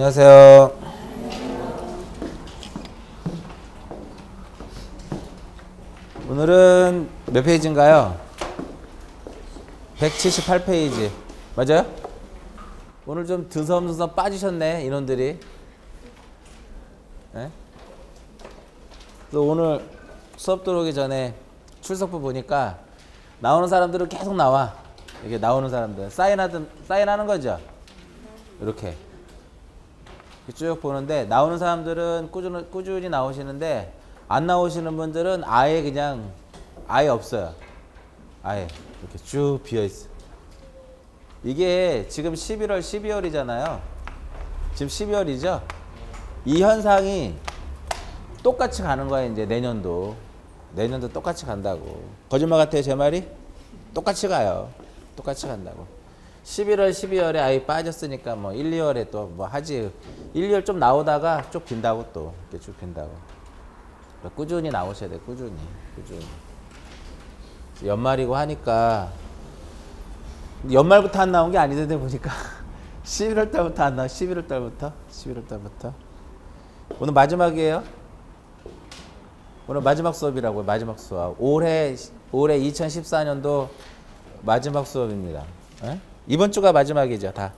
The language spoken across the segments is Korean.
안녕하세요. 오늘은 몇 페이지인가요? 178페이지. 맞아요? 오늘 좀 드섬드섬 빠지셨네, 인원들이. 네? 그래서 오늘 수업 들어오기 전에 출석부 보니까 나오는 사람들은 계속 나와. 이게 나오는 사람들. 사인하는 거죠? 이렇게. 쭉 보는데 나오는 사람들은 꾸준히 나오시는데 안 나오시는 분들은 아예 없어요. 아예 이렇게 쭉 비어있어. 이게 지금 11월 12월이잖아요 지금 12월이죠 이 현상이 똑같이 가는 거야. 이제 내년도 똑같이 간다고. 거짓말 같아요 제 말이? 똑같이 가요. 똑같이 간다고. 11월 12월에 아예 빠졌으니까 뭐 1, 2월에 또 뭐 하지. 1, 2월 좀 나오다가 쭉 빈다고. 또 이렇게 쭉 빈다고. 꾸준히 나오셔야 돼. 꾸준히. 연말이고 하니까 연말부터 안 나온 게 아니던데 보니까 11월 달부터 안 나와. 11월 달부터 오늘 마지막이에요. 오늘 마지막 수업이라고요. 마지막 수업. 올해 2014년도 마지막 수업입니다. 에? 이번 주가 마지막이죠. 다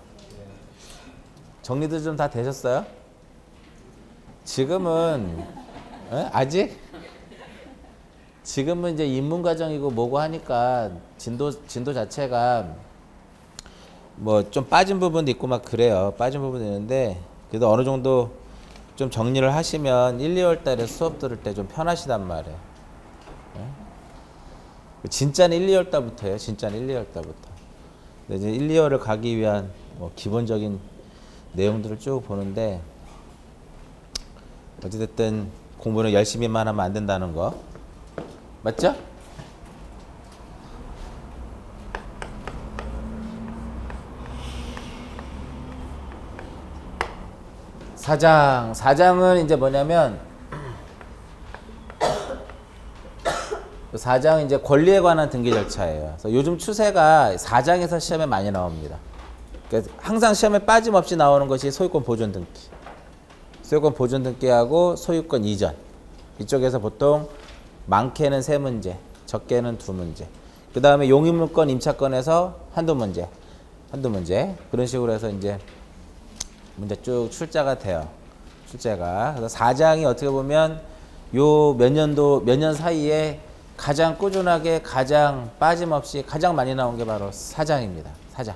정리도 좀 다 되셨어요? 지금은 아직? 지금은 이제 입문 과정이고 뭐고 하니까 진도 자체가 뭐 좀 빠진 부분도 있고 막 그래요. 빠진 부분도 있는데 그래도 어느 정도 좀 정리를 하시면 1, 2월 달에 수업 들을 때 좀 편하시단 말이에요. 진짜는 1, 2월 달부터예요. 진짜는 1, 2월 달부터. 이제 1, 2월을 가기 위한 뭐 기본적인 내용들을 쭉 보는데 어찌됐든 공부는 열심히만 하면 안 된다는 거 맞죠? 사장은 이제 뭐냐면 사장은 이제 권리에 관한 등기 절차예요. 그래서 요즘 추세가 사장에서 시험에 많이 나옵니다. 그러니까 항상 시험에 빠짐없이 나오는 것이 소유권 보존 등기. 소유권 보존 등기하고 소유권 이전. 이쪽에서 보통 많게는 3문제, 적게는 2문제. 그 다음에 용의물권 임차권에서 한두 문제. 그런 식으로 해서 이제 문제 쭉 출제가 돼요. 그래서 사장이 어떻게 보면 요 몇 년 사이에 가장 꾸준하게, 가장 빠짐없이 가장 많이 나온 게 바로 사장입니다. 사장.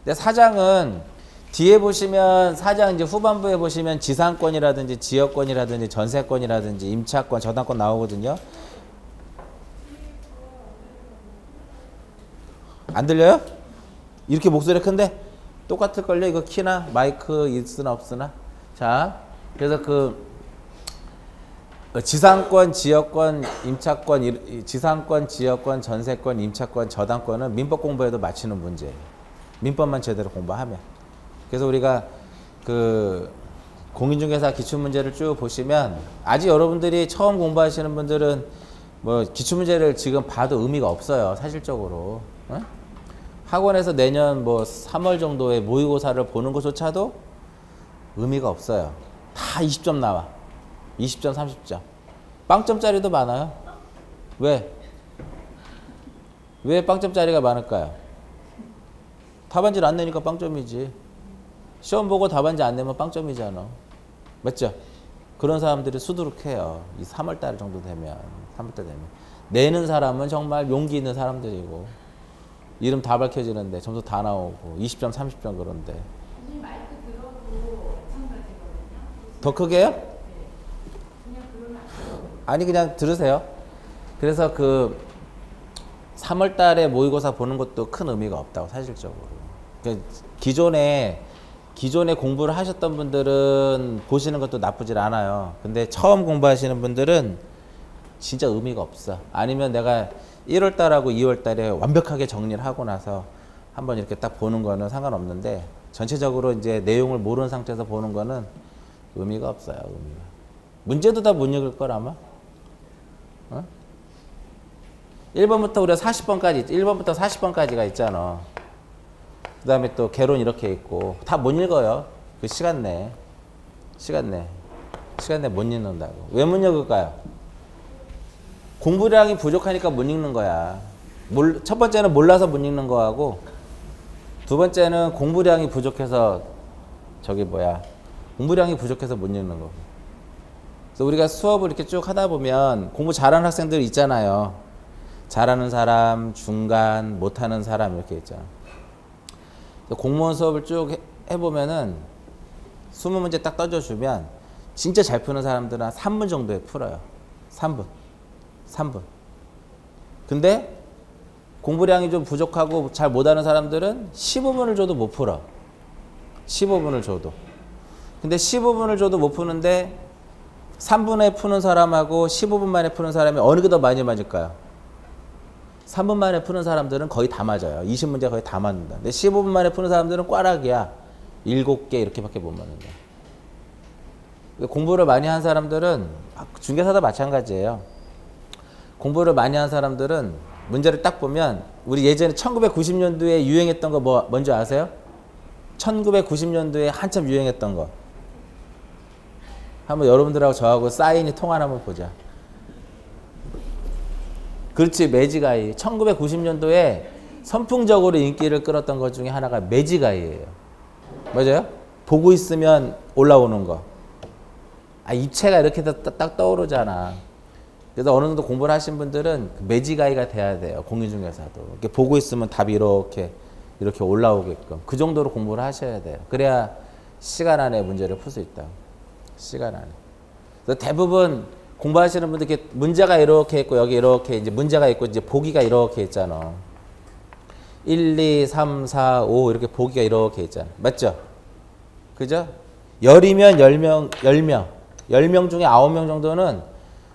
근데 사장은 뒤에 보시면 사장 이제 후반부에 보시면 지상권이라든지 지역권이라든지 전세권이라든지 임차권, 저당권 나오거든요. 안 들려요? 이렇게 목소리 큰데 똑같을걸요? 이거 키나 마이크 있으나 없으나? 자, 그래서 지상권, 지역권, 임차권, 지상권, 지역권, 전세권, 임차권, 저당권은 민법 공부에도 맞히는 문제예요. 민법만 제대로 공부하면. 그래서 우리가 공인중개사 기출문제를 쭉 보시면 아직 여러분들이 처음 공부하시는 분들은 뭐 기출문제를 지금 봐도 의미가 없어요. 사실적으로. 어? 학원에서 내년 뭐 3월 정도에 모의고사를 보는 것조차도 의미가 없어요. 다 20점 나와. 20점, 30점. 빵점짜리도 많아요. 왜? 왜 빵점짜리가 많을까요? 답안지를 안 내니까 빵점이지. 시험 보고 답안지 안 내면 빵점이잖아. 맞죠? 그런 사람들이 수두룩해요. 이 3월달 정도 되면. 내는 사람은 정말 용기 있는 사람들이고 이름 다 밝혀지는데 점수 다 나오고 20점, 30점 그런데. 마이크 들어도 마찬가지거든요. 더 크게요? 아니 그냥 들으세요. 그래서 3월 달에 모의고사 보는 것도 큰 의미가 없다고 사실적으로. 그러니까 기존에 공부를 하셨던 분들은 보시는 것도 나쁘질 않아요. 근데 처음 공부하시는 분들은 진짜 의미가 없어. 아니면 내가 1월 달하고 2월 달에 완벽하게 정리를 하고 나서 한번 이렇게 딱 보는 거는 상관없는데 전체적으로 이제 내용을 모르는 상태에서 보는 거는 의미가 없어요. 문제도 다 못 읽을 걸 아마. 1번부터 우리가 1번부터 40번까지가 있잖아. 그 다음에 또 개론 이렇게 있고 다 못 읽어요. 그 시간 내에. 시간 내 못 읽는다고. 왜 못 읽을까요? 공부량이 부족하니까 못 읽는 거야. 첫 번째는 몰라서 못 읽는 거하고, 두 번째는 공부량이 부족해서 공부량이 부족해서 못 읽는 거고. 그래서 우리가 수업을 이렇게 쭉 하다 보면 공부 잘하는 학생들 있잖아요. 잘하는 사람, 중간, 못하는 사람 이렇게 있잖아. 공무원 수업을 쭉 해보면은 20문제 딱 던져주면 진짜 잘 푸는 사람들은 한 3분 정도에 풀어요. 3분. 근데 공부량이 좀 부족하고 잘 못하는 사람들은 15분을 줘도 못 풀어. 15분을 줘도. 근데 15분을 줘도 못 푸는데 3분에 푸는 사람하고 15분 만에 푸는 사람이 어느 게 더 많이 맞을까요? 3분 만에 푸는 사람들은 거의 다 맞아요. 20문제 거의 다 맞는다. 근데 15분 만에 푸는 사람들은 꽈락이야. 7개 이렇게밖에 못 맞는다. 공부를 많이 한 사람들은, 중개사도 마찬가지예요. 공부를 많이 한 사람들은 문제를 딱 보면, 우리 예전에 1990년도에 유행했던 거 뭔지 아세요? 1990년도에 한참 유행했던 거. 한번 여러분들하고 저하고 사인이 통하나 한번 보자. 그렇지, 매직아이. 1990년도에 선풍적으로 인기를 끌었던 것 중에 하나가 매직아이예요. 맞아요? 보고 있으면 올라오는 거. 입체가 이렇게 딱 떠오르잖아. 그래서 어느 정도 공부를 하신 분들은 매직아이가 돼야 돼요. 공인중개사도. 이렇게 보고 있으면 답이 이렇게 올라오게끔. 그 정도로 공부를 하셔야 돼요. 그래야 시간 안에 문제를 풀 수 있다. 시간 안에. 그래서 대부분 공부하시는 분들 이렇게 문제가 이렇게 있고 여기 이렇게 이제 문제가 있고 이제 보기가 이렇게 있잖아. 1, 2, 3, 4, 5 이렇게 보기가 이렇게 있잖아. 맞죠? 그죠? 10이면 10명 중에 9명 정도는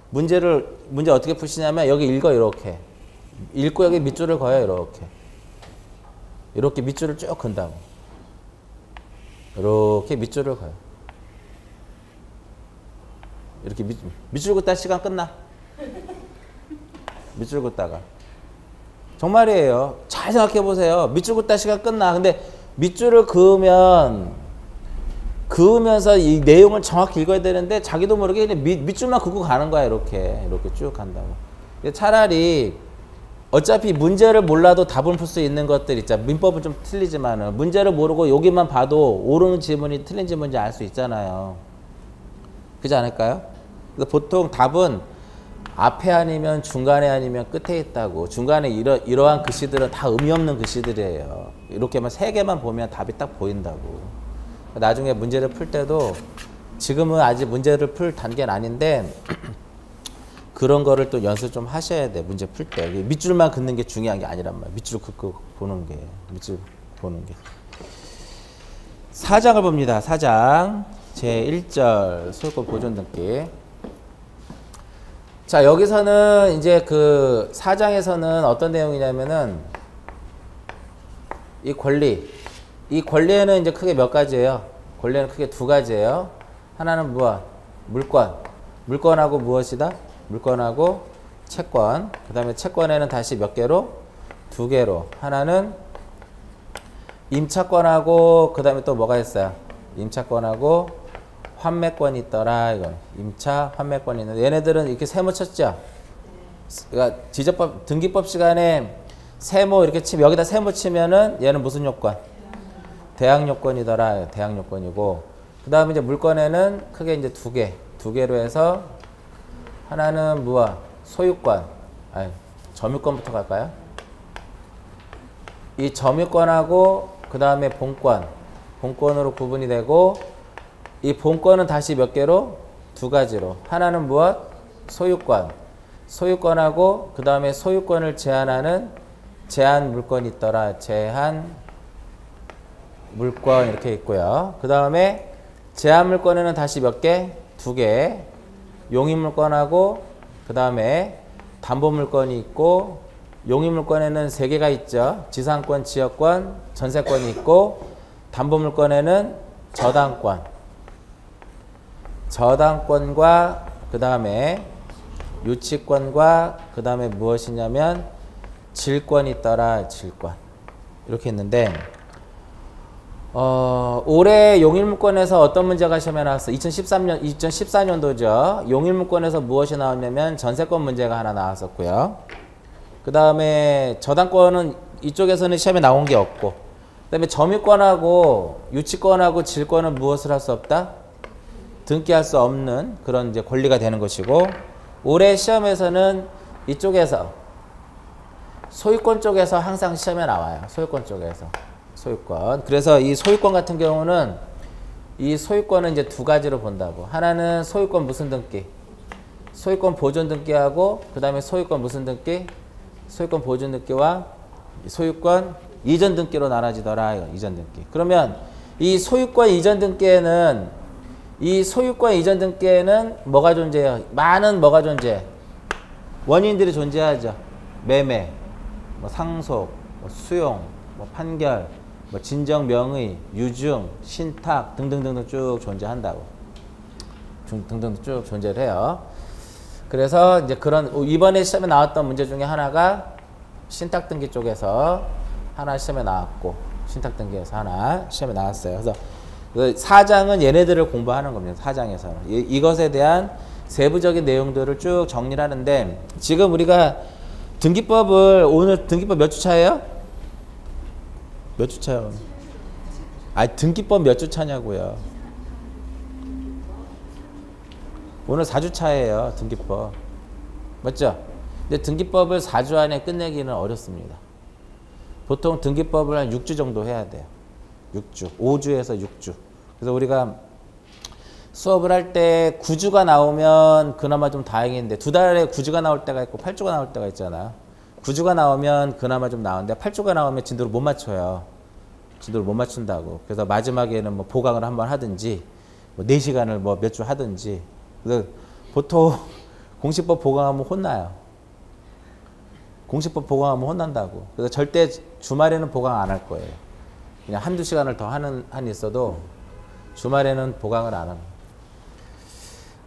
문제 어떻게 푸시냐면 여기 읽어 이렇게. 읽고 여기 밑줄을 그어요 이렇게. 이렇게 밑줄을 쭉 그은다고. 이렇게 밑줄을 그어요. 이렇게 밑줄 긋다 시간 끝나. 밑줄 긋다가. 정말이에요. 잘 생각해 보세요. 밑줄 긋다 시간 끝나. 근데 밑줄을 그으면서 이 내용을 정확히 읽어야 되는데 자기도 모르게 그냥 밑줄만 긋고 가는 거야. 이렇게 쭉 간다고. 차라리 어차피 문제를 몰라도 답을 풀 수 있는 것들 있잖아. 민법은 좀 틀리지만은 문제를 모르고 여기만 봐도 옳은 지문이 틀린 지문인지 알 수 있잖아요. 그렇지 않을까요? 그래서 보통 답은 앞에 아니면 중간에 아니면 끝에 있다고. 중간에 이러한 글씨들은 다 의미 없는 글씨들이에요. 이렇게만 3개만 보면 답이 딱 보인다고. 나중에 문제를 풀 때도 지금은 아직 문제를 풀 단계는 아닌데 그런 거를 또 연습 좀 하셔야 돼. 문제 풀 때. 밑줄만 긋는 게 중요한 게 아니란 말이야. 밑줄 긋고 보는 게. 밑줄 보는 게. 4장을 봅니다. 4장. 제1절 소유권 보존 등기. 자, 여기서는 이제 그 4장에서는 어떤 내용이냐면은 이 권리에는 이제 크게 몇 가지예요? 권리는 크게 2가지예요. 하나는 물권. 물권하고 무엇이다? 물권하고 채권. 그 다음에 채권에는 다시 몇 개로? 2개로. 하나는 임차권하고 그 다음에 또 뭐가 있어요? 임차권하고 환매권이 있더라. 이건 임차 환매권이 있는데 얘네들은 이렇게 세모 쳤죠. 그러니까 지적법 등기법 시간에 세모 이렇게 치면 여기다 세모 치면은 얘는 무슨 요건? 대항 요건이더라. 대항 요건이고 그 다음에 이제 물권에는 크게 이제 2개로 해서 하나는 소유권. 점유권부터 갈까요? 이 점유권하고 그 다음에 본권으로 구분이 되고 이 본권은 다시 몇 개로? 2가지로. 하나는 무엇? 소유권. 소유권하고 그 다음에 소유권을 제한하는 제한 물권이 있더라. 제한 물권 이렇게 있고요. 그 다음에 제한 물권에는 다시 몇 개? 2개. 용의 물권하고 그 다음에 담보 물권이 있고 용의 물권에는 3개가 있죠. 지상권, 지역권, 전세권이 있고 담보 물권에는 저당권과 그 다음에 유치권과 그 다음에 무엇이냐면 질권이 있더라. 질권. 이렇게 있는데 올해 용일문건에서 어떤 문제가 시험에 나왔어? 2014년도죠. 용일문건에서 무엇이 나왔냐면 전세권 문제가 하나 나왔었고요. 그 다음에 저당권은 이쪽에서는 시험에 나온 게 없고, 그 다음에 점유권하고 유치권하고 질권은 무엇을 할 수 없다? 등기할 수 없는 그런 이제 권리가 되는 것이고, 올해 시험에서는 이쪽에서 소유권 쪽에서 항상 시험에 나와요. 소유권 쪽에서. 소유권. 그래서 이 소유권 같은 경우는 이 소유권은 이제 두 가지로 본다고. 하나는 소유권 무슨 등기? 소유권 보존 등기하고, 그 다음에 소유권 무슨 등기? 소유권 보존 등기와 소유권 이전 등기로 나눠지더라. 이전 등기. 그러면 이 소유권 이전 등기에는 뭐가 존재해요? 많은 뭐가 존재해? 원인들이 존재하죠. 매매, 뭐 상속, 뭐 수용, 뭐 판결, 뭐 진정 명의, 유증, 신탁 등등등등 쭉 존재한다고. 등등 쭉 존재를 해요. 그래서 이제 그런 이번에 시험에 나왔던 문제 중에 하나가 신탁 등기 쪽에서 하나 시험에 나왔고, 신탁 등기에서 하나 시험에 나왔어요. 그래서 그 4장은 얘네들을 공부하는 겁니다. 4장에서는 이것에 대한 세부적인 내용들을 쭉 정리를 하는데, 지금 우리가 등기법을 오늘 등기법 몇 주 차예요? 몇 주 차요? 등기법 몇 주 차냐고요. 오늘 4주 차예요. 등기법. 맞죠? 근데 등기법을 4주 안에 끝내기는 어렵습니다. 보통 등기법을 한 6주 정도 해야 돼요. 6주. 5주에서 6주. 그래서 우리가 수업을 할 때 9주가 나오면 그나마 좀 다행인데, 2달에 9주가 나올 때가 있고 8주가 나올 때가 있잖아요. 9주가 나오면 그나마 좀 나오는데 8주가 나오면 진도를 못 맞춰요. 진도를 못 맞춘다고. 그래서 마지막에는 뭐 보강을 한번 하든지, 뭐 4시간을 뭐 몇 주 하든지. 그래서 보통 공시법 보강하면 혼나요. 공시법 보강하면 혼난다고. 그래서 절대 주말에는 보강 안 할 거예요. 그냥 한두 시간을 더 한이 있어도 주말에는 보강을 안 합니다.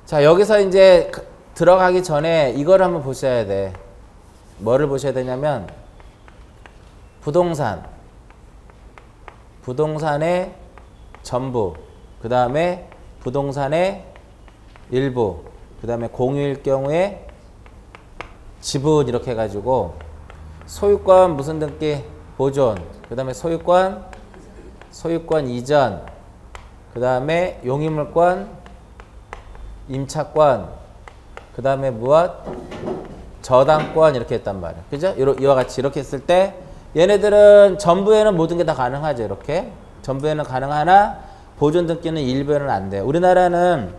자, 여기서 이제 들어가기 전에 이걸 한번 보셔야 돼. 뭐를 보셔야 되냐면, 부동산의 전부, 그 다음에 부동산의 일부, 그 다음에 공유일 경우에 지분, 이렇게 해가지고 소유권 무슨 등기? 보존, 그 다음에 소유권 이전, 그 다음에 용의물권, 임차권, 그 다음에 무엇? 저당권, 이렇게 했단 말이에요. 그죠? 이와 같이 이렇게 했을 때 얘네들은 전부에는 모든 게 다 가능하죠. 이렇게. 전부에는 가능하나 보존 등기는 일부에는 안 돼요. 우리나라는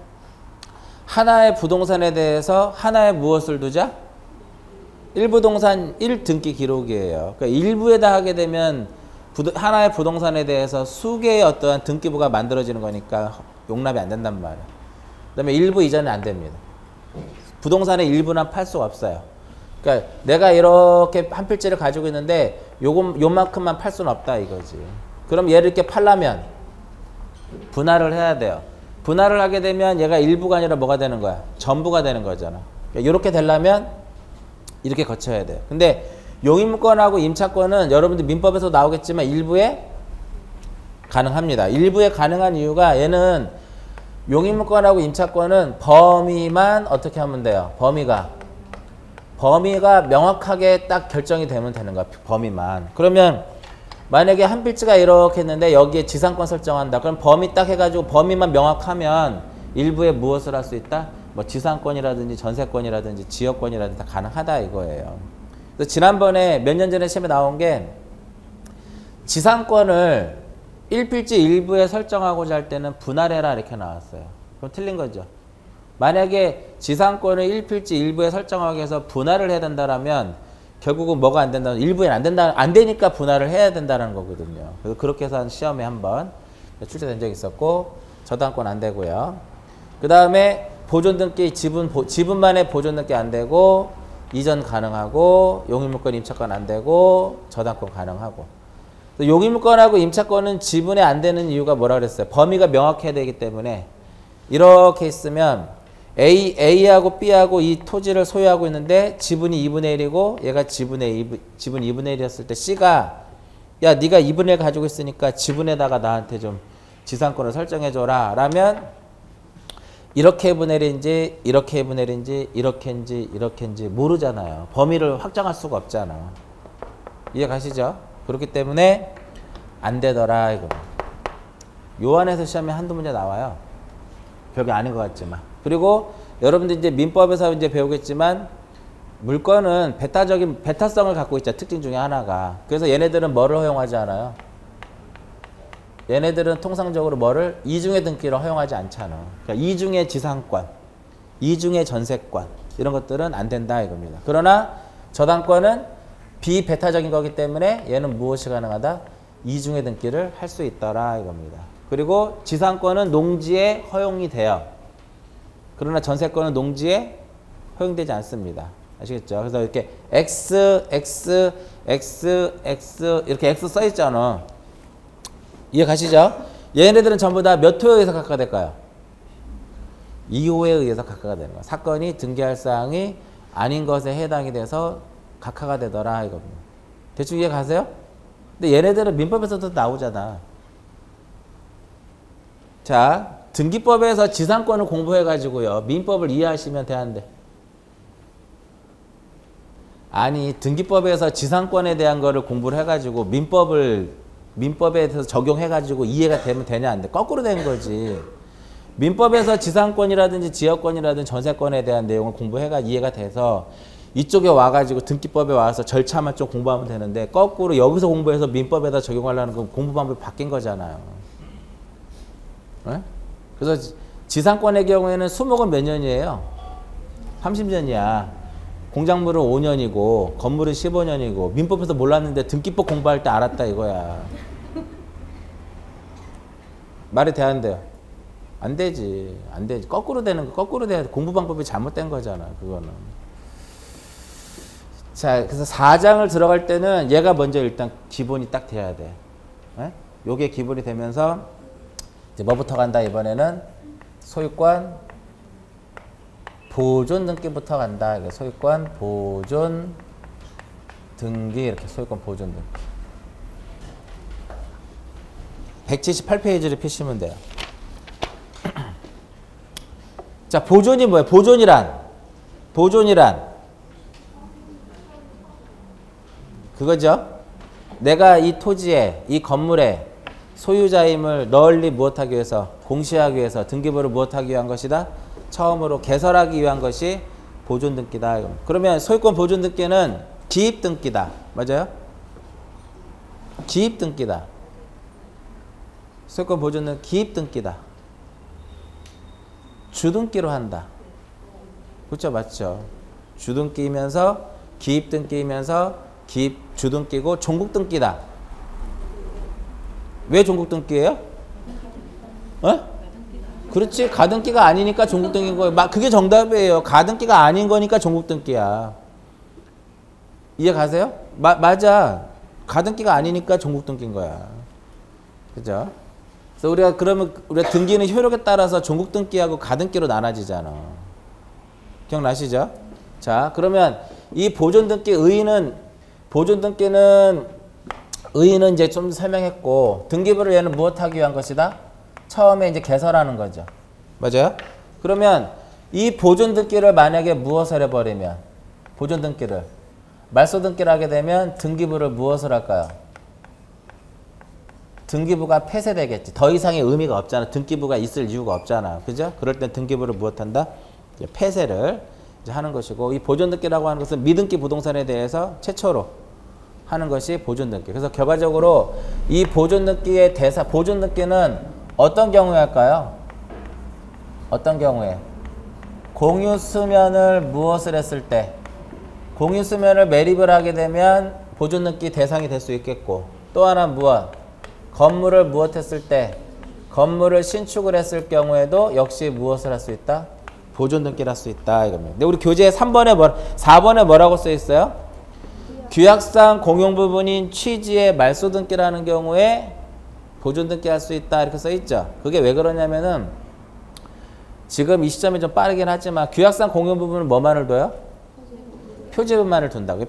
하나의 부동산에 대해서 하나의 무엇을 두자? 1부동산 1등기 기록이에요. 그러니까 일부에다 하게 되면 하나의 부동산에 대해서 수개의 어떠한 등기부가 만들어지는 거니까 용납이 안 된단 말이에요. 그 다음에 일부 이전은 안 됩니다. 부동산의 일부는 팔 수가 없어요. 그러니까 내가 이렇게 한 필지를 가지고 있는데 요만큼만 팔 수는 없다 이거지. 그럼 얘를 이렇게 팔려면 분할을 해야 돼요. 분할을 하게 되면 얘가 일부가 아니라 뭐가 되는 거야? 전부가 되는 거잖아. 그러니까 이렇게 되려면 이렇게 거쳐야 돼요. 근데 용의물권하고 임차권은 여러분들 민법에서 나오겠지만 일부에 가능합니다. 일부에 가능한 이유가, 얘는 용의물권하고 임차권은 범위만 어떻게 하면 돼요? 범위가 명확하게 딱 결정이 되면 되는 거야. 범위만. 그러면 만약에 한 필지가 이렇게 했는데 여기에 지상권 설정한다. 그럼 범위 딱 해가지고 범위만 명확하면 일부에 무엇을 할 수 있다? 뭐 지상권이라든지 전세권이라든지 지역권이라든지 다 가능하다 이거예요. 그래서 지난번에 몇 년 전에 시험에 나온 게, 지상권을 1필지 일부에 설정하고자 할 때는 분할해라 이렇게 나왔어요. 그럼 틀린 거죠. 만약에 지상권을 1필지 일부에 설정하기 위해서 분할을 해야 된다라면 결국은 뭐가 안 된다? 일부엔 안 된다. 안 되니까 분할을 해야 된다는 거거든요. 그래서 그렇게 해서 한 시험에 한번 출제된 적이 있었고, 저당권 안 되고요. 그 다음에 보존 등기 지분만의 보존 등기 안 되고, 이전 가능하고, 용의물권 임차권 안 되고, 저당권 가능하고. 용의물권하고 임차권은 지분에 안 되는 이유가 뭐라 그랬어요? 범위가 명확해야 되기 때문에. 이렇게 있으면 A하고 B하고 이 토지를 소유하고 있는데 지분이 2분의 1이고 얘가 지분 2분의 1이었을 때 C가 야, 네가 2분의 1 가지고 있으니까 지분에다가 나한테 좀 지상권을 설정해줘라 라면 이렇게 분의 1인지 이렇게 분의 1인지 이렇게인지 이렇게인지 모르잖아요. 범위를 확정할 수가 없잖아. 이해 가시죠? 그렇기 때문에 안 되더라 이거. 요 안에서 시험에 한두 문제 나와요. 별게 아닌 것 같지만. 그리고 여러분들 이제 민법에서 이제 배우겠지만 물건은 배타성을 갖고 있죠. 특징 중에 하나가. 그래서 얘네들은 뭐를 허용하지 않아요? 얘네들은 통상적으로 뭐를 이중의 등기를 허용하지 않잖아. 그러니까 이중의 지상권, 이중의 전세권 이런 것들은 안 된다 이겁니다. 그러나 저당권은 비배타적인 거기 때문에 얘는 무엇이 가능하다? 이중의 등기를 할 수 있더라 이겁니다. 그리고 지상권은 농지에 허용이 돼요. 그러나 전세권은 농지에 허용되지 않습니다. 아시겠죠? 그래서 이렇게 X, X, X, X 이렇게 X 써 있잖아. 이해 가시죠? 얘네들은 전부 다 몇 호에 의해서 각하가 될까요? 2호에 의해서 각하가 되는 거야. 사건이 등기할 사항이 아닌 것에 해당이 돼서 각하가 되더라 이겁니다. 대충 이해 가세요? 근데 얘네들은 민법에서도 나오잖아. 자, 등기법에서 지상권을 공부해가지고요. 민법을 이해하시면 되는데. 아니, 등기법에서 지상권에 대한 거를 공부를 해가지고 민법에 대해서 적용해가지고 이해가 되면 되냐 안 돼. 거꾸로 된 거지. 민법에서 지상권이라든지 지역권이라든지 전세권에 대한 내용을 공부해가 이해가 돼서 이쪽에 와가지고 등기법에 와서 절차만 좀 공부하면 되는데 거꾸로 여기서 공부해서 민법에다 적용하려는 건 공부 방법이 바뀐 거잖아요. 네? 그래서 지상권의 경우에는 수목은 몇 년이에요? 30년이야. 공작물은 5년이고 건물은 15년이고 민법에서 몰랐는데 등기법 공부할 때 알았다 이거야. 말이 돼 안 돼요? 안 되지. 안 되지. 거꾸로 되는 거 거꾸로 돼야 돼. 공부 방법이 잘못된 거잖아. 그거는. 자, 그래서 4장을 들어갈 때는 얘가 먼저 일단 기본이 딱 돼야 돼. 네? 요게 기본이 되면서 이제 뭐부터 간다 이번에는 소유권 보존 등기부터 간다. 소유권 보존 등기 이렇게 소유권 보존 등기 178페이지를 펴시면 돼요. 자, 보존이 뭐예요? 보존이란 그거죠. 내가 이 토지에 이 건물에 소유자임을 널리 무엇하기 위해서 공시하기 위해서 등기부를 무엇하기 위한 것이다. 처음으로 개설하기 위한 것이 보존 등기다. 그러면 소유권 보존 등기는 기입 등기다. 맞아요? 기입 등기다. 소유권 보존은 기입 등기다. 주등기로 한다. 그렇죠? 맞죠? 주등기이면서 기입 등기이면서 기입 주등기고 종국 등기다. 왜 종국 등기예요? 어? 그렇지. 가등기가 아니니까 종국 등기인 거예요. 그게 정답이에요. 가등기가 아닌 거니까 종국 등기야. 이해 가세요? 맞아. 가등기가 아니니까 종국 등기인 거야. 그죠? 그래서 우리가 등기는 효력에 따라서 종국 등기하고 가등기로 나눠지잖아. 기억나시죠? 자, 그러면 이 보존 등기 보존 등기는 의의는 이제 좀 설명했고 등기부를 얘는 무엇하기 위한 것이다? 처음에 이제 개설하는 거죠. 맞아요? 그러면 이 보존 등기를 만약에 무엇을 해버리면 보존 등기를 말소 등기를 하게 되면 등기부를 무엇을 할까요? 등기부가 폐쇄되겠지. 더 이상의 의미가 없잖아. 등기부가 있을 이유가 없잖아. 그죠? 그럴 땐 등기부를 무엇한다? 이제 폐쇄를 이제 하는 것이고 이 보존 등기라고 하는 것은 미등기 부동산에 대해서 최초로 하는 것이 보존 등기. 그래서 결과적으로 이 보존 등기의 보존 등기는 어떤 경우에 할까요? 어떤 경우에? 공유 수면을 무엇을 했을 때? 공유 수면을 매립을 하게 되면 보존 등기 대상이 될 수 있겠고 또 하나 무엇? 건물을 무엇했을 때? 건물을 신축을 했을 경우에도 역시 무엇을 할 수 있다? 보존 등기를 할 수 있다 이겁니다. 근데 우리 교재 4번에 뭐라고 써 있어요? 규약상 공용 부분인 취지의 말소 등기라는 경우에 보존 등기 할 수 있다 이렇게 써 있죠. 그게 왜 그러냐면은 지금 이 시점이 좀 빠르긴 하지만 규약상 공용 부분은 뭐만을 둬요? 표제부만을 둔다고요.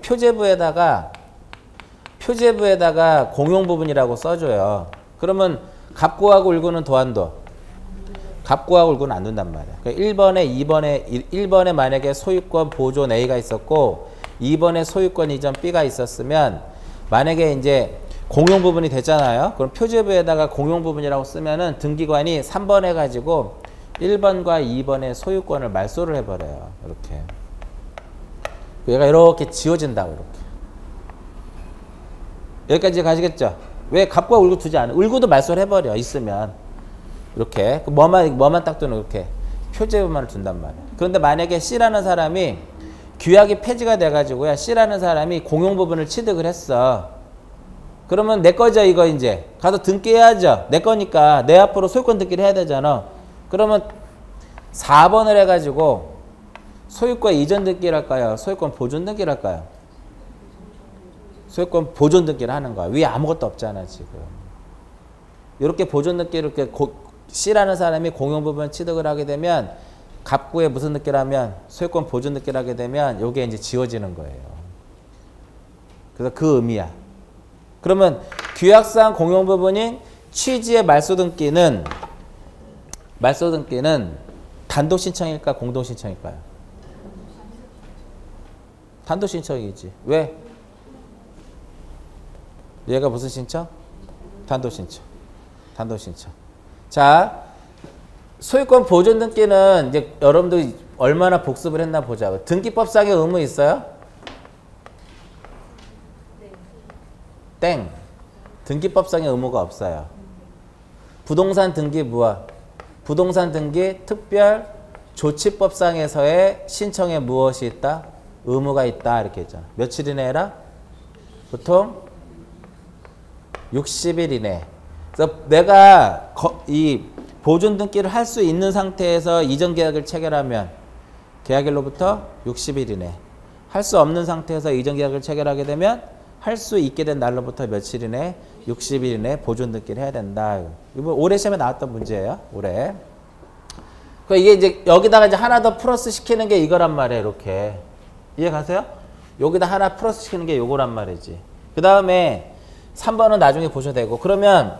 표제부에다가 공용 부분이라고 써줘요. 그러면 갑구하고 울구는 더 안 둬? 갑구하고 울구는 안 둔단 말이야. 그러니까 1번에 만약에 소유권 보존 A가 있었고 2번에 소유권 이전 B가 있었으면 만약에 이제 공용 부분이 됐잖아요. 그럼 표제부에다가 공용 부분이라고 쓰면은 등기관이 3번 해가지고 1번과 2번의 소유권을 말소를 해버려요. 이렇게. 얘가 이렇게 지워진다고 이렇게. 여기까지 가시겠죠? 왜 갑과 울구 두지 않아? 울구도 말소를 해버려 있으면 이렇게 뭐만 딱 두는 이렇게 표제부만을 둔단 말이야. 그런데 만약에 C라는 사람이 규약이 폐지가 돼가지고요. C라는 사람이 공용 부분을 취득을 했어. 그러면 내 거죠 이거 이제 가서 등기해야죠. 내 거니까 내 앞으로 소유권 등기를 해야 되잖아. 그러면 4번을 해가지고 소유권 이전 등기를 할까요? 소유권 보존 등기를 할까요? 소유권 보존 등기를 하는 거야. 위에 아무것도 없잖아 지금. 이렇게 보존 등기를 이렇게 C라는 사람이 공용 부분 취득을 하게 되면 갑구에 무슨 등기를 하면 소유권 보존 등기를 하게 되면 이게 이제 지워지는 거예요. 그래서 그 의미야. 그러면 규약상 공용 부분인 취지의 말소 등기는 단독 신청일까 공동 신청일까요? 단독 신청이지. 왜? 얘가 무슨 신청? 단독 신청. 단독 신청. 자, 소유권 보존 등기는 이제 여러분들 얼마나 복습을 했나 보자. 등기법상의 의무 있어요? 땡. 등기법상의 의무가 없어요. 부동산 등기 무엇? 부동산 등기 특별 조치법상에서의 신청에 무엇이 있다? 의무가 있다. 이렇게 했잖아. 며칠 이내 해라? 보통 60일 이내. 그래서 내가 이 보존 등기를 할 수 있는 상태에서 이전 계약을 체결하면 계약일로부터 60일 이내. 할 수 없는 상태에서 이전 계약을 체결하게 되면 할 수 있게 된 날로부터 며칠 이내? 60일 이내 보존 등기를 해야 된다. 이거 올해 시험에 나왔던 문제예요. 올해. 그러니까 이게 이제 여기다가 이제 하나 더 플러스 시키는 게 이거란 말이에요. 이렇게. 이해 가세요? 여기다 하나 플러스 시키는 게 요거란 말이지. 그 다음에 3번은 나중에 보셔도 되고. 그러면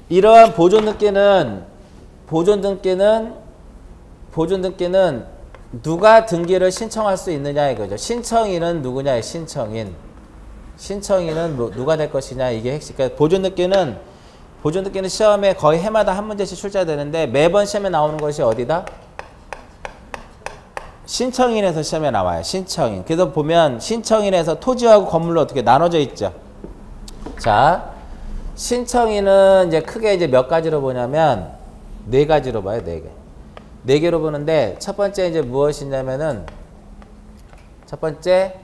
이러한 보존 등기는 누가 등기를 신청할 수 있느냐 이거죠. 신청인은 누구냐? 신청인은 누가 될 것이냐 이게 핵심. 그러니까 보존 등기는 시험에 거의 해마다 한 문제씩 출제되는데 매번 시험에 나오는 것이 어디다? 신청인에서 시험에 나와요. 신청인. 그래서 보면 신청인에서 토지하고 건물로 어떻게 나눠져 있죠. 자, 신청인은 이제 크게 이제 몇 가지로 보냐면 네 가지로 봐요. 네 개로 보는데 첫 번째 이제 무엇이냐면은 첫 번째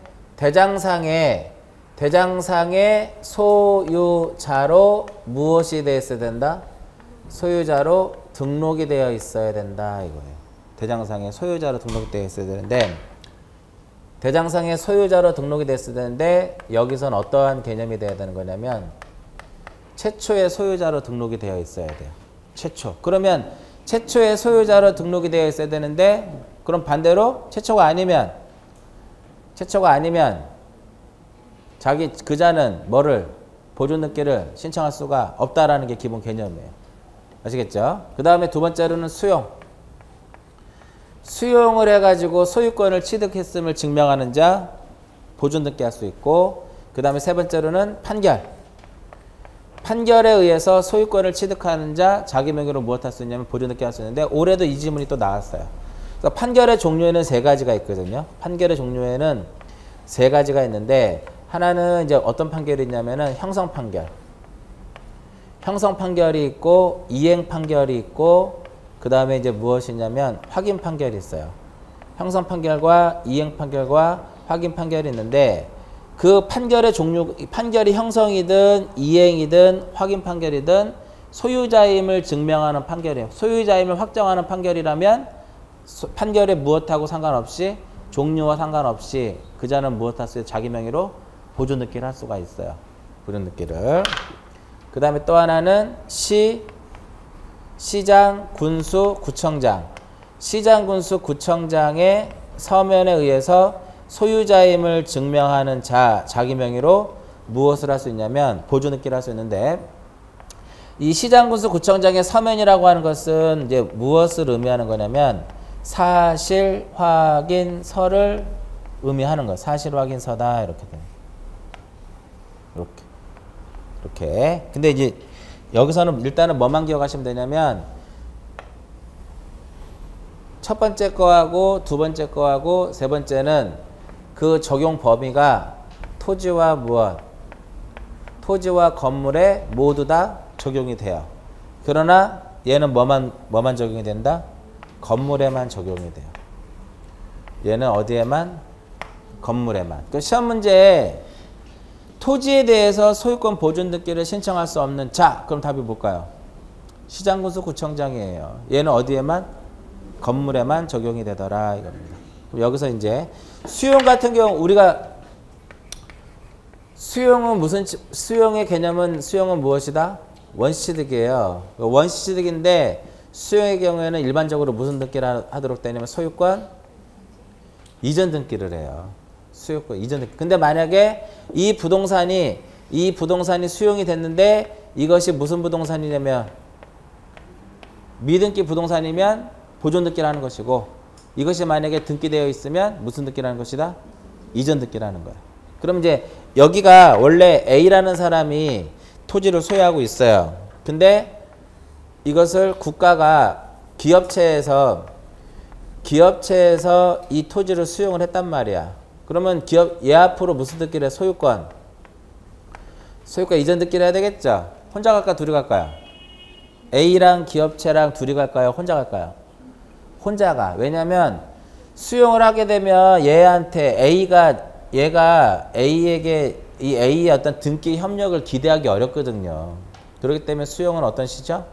대장상의 소유자로 무엇이 되어 있어야 된다? 소유자로 등록이 되어 있어야 된다 이거예요. 대장상의 소유자로 등록되어 있어야 되는데 대장상의 소유자로 등록이 됐어야 되는데 여기선 어떠한 개념이 돼야 되는 거냐면 최초의 소유자로 등록이 되어 있어야 돼요. 최초. 그러면 최초의 소유자로 등록이 되어 있어야 되는데 그럼 반대로 최초가 아니면 그자는 뭐를 보존 등기를 신청할 수가 없다라는 게 기본 개념이에요. 아시겠죠? 그 다음에 두 번째로는 수용을 해가지고 소유권을 취득했음을 증명하는 자 보존 등기할 수 있고 그 다음에 세 번째로는 판결에 의해서 소유권을 취득하는 자 자기 명의로 무엇 할 수 있냐면 보존 등기할 수 있는데 올해도 이 지문이 또 나왔어요. 그래서 판결의 종류에는 세 가지가 있거든요. 판결의 종류에는 세 가지가 있는데 하나는 이제 어떤 판결이 있냐면은 형성 판결이 있고 이행 판결이 있고 그 다음에 이제 무엇이냐면 확인 판결이 있어요. 형성 판결과 이행 판결과 확인 판결이 있는데 그 판결의 종류, 판결이 형성이든 이행이든 확인 판결이든 소유자임을 증명하는 판결이에요. 소유자임을 확정하는 판결이라면 판결에 무엇하고 상관없이 종류와 상관없이 그자는 무엇 할 수 있어요? 자기 명의로 보존 등기를 할 수가 있어요. 보존 등기를. 그 다음에 또 하나는 시장, 군수, 구청장. 시장, 군수, 구청장의 서면에 의해서 소유자임을 증명하는 자, 자기 명의로 무엇을 할 수 있냐면 보존등기를 할 수 있는데 이 시장군수 구청장의 서면이라고 하는 것은 이제 무엇을 의미하는 거냐면 사실 확인서를 의미하는 거. 사실 확인서다 이렇게 돼. 이렇게. 근데 이제 여기서는 일단은 뭐만 기억하시면 되냐면 첫 번째 거하고 두 번째 거하고 세 번째는 그 적용 범위가 토지와 무엇? 토지와 건물에 모두 다 적용이 돼요. 그러나 얘는 뭐만 적용이 된다? 건물에만 적용이 돼요. 얘는 어디에만? 건물에만. 그 시험 문제에 토지에 대해서 소유권 보존 등기를 신청할 수 없는 자, 그럼 답이 뭘까요? 시장군수 구청장이에요. 얘는 어디에만? 건물에만 적용이 되더라 이겁니다. 그럼 여기서 이제 수용 같은 경우 우리가 수용의 개념은 수용은 무엇이다? 원시취득이에요. 원시취득인데 수용의 경우에는 일반적으로 무슨 등기를 하도록 되냐면 소유권 이전 등기를 해요. 수용권 이전 등기. 근데 만약에 이 부동산이 수용이 됐는데 이것이 무슨 부동산이냐면 미등기 부동산이면 보존 등기를 하는 것이고 이것이 만약에 등기되어 있으면 무슨 등기를 하는 것이다? 이전 등기를 하는 거야. 그럼 이제 여기가 원래 A라는 사람이 토지를 소유하고 있어요. 근데 이것을 국가가 기업체에서 이 토지를 수용을 했단 말이야. 그러면 얘 앞으로 무슨 등기를 해? 소유권 이전 등기를 해야 되겠죠. 혼자 갈까요? 둘이 갈까요? A랑 기업체랑 둘이 갈까요? 혼자 갈까요? 혼자 가. 왜냐면 수용을 하게 되면 얘한테 얘가 A에게 이 A의 어떤 등기 협력을 기대하기 어렵거든요. 그렇기 때문에 수용은 어떤 시죠?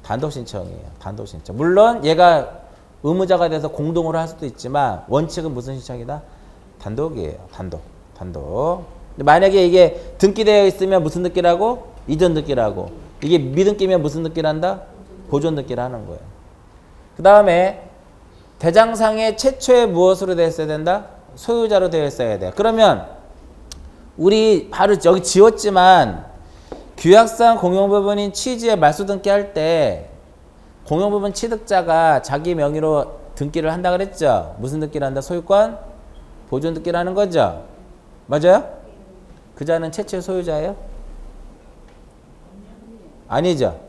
단독 신청이에요. 단독 신청. 물론 얘가 의무자가 돼서 공동으로 할 수도 있지만 원칙은 무슨 신청이다? 단독이에요. 단독. 만약에 이게 등기되어 있으면 무슨 등기라고? 이전 등기라고. 이게 미등기면 무슨 등기를 한다? 보존 등기를 하는 거예요. 그 다음에 대장상에 최초에 무엇으로 되어 있어야 된다? 소유자로 되어 있어야 돼요. 그러면 우리 바로 여기 지웠지만 규약상 공용부분인 취지의 말소 등기할 때 공용부분 취득자가 자기 명의로 등기를 한다 그랬죠? 무슨 등기를 한다? 소유권? 보존 등기를 하는 거죠? 맞아요? 그 자는 최초의 소유자예요? 아니죠.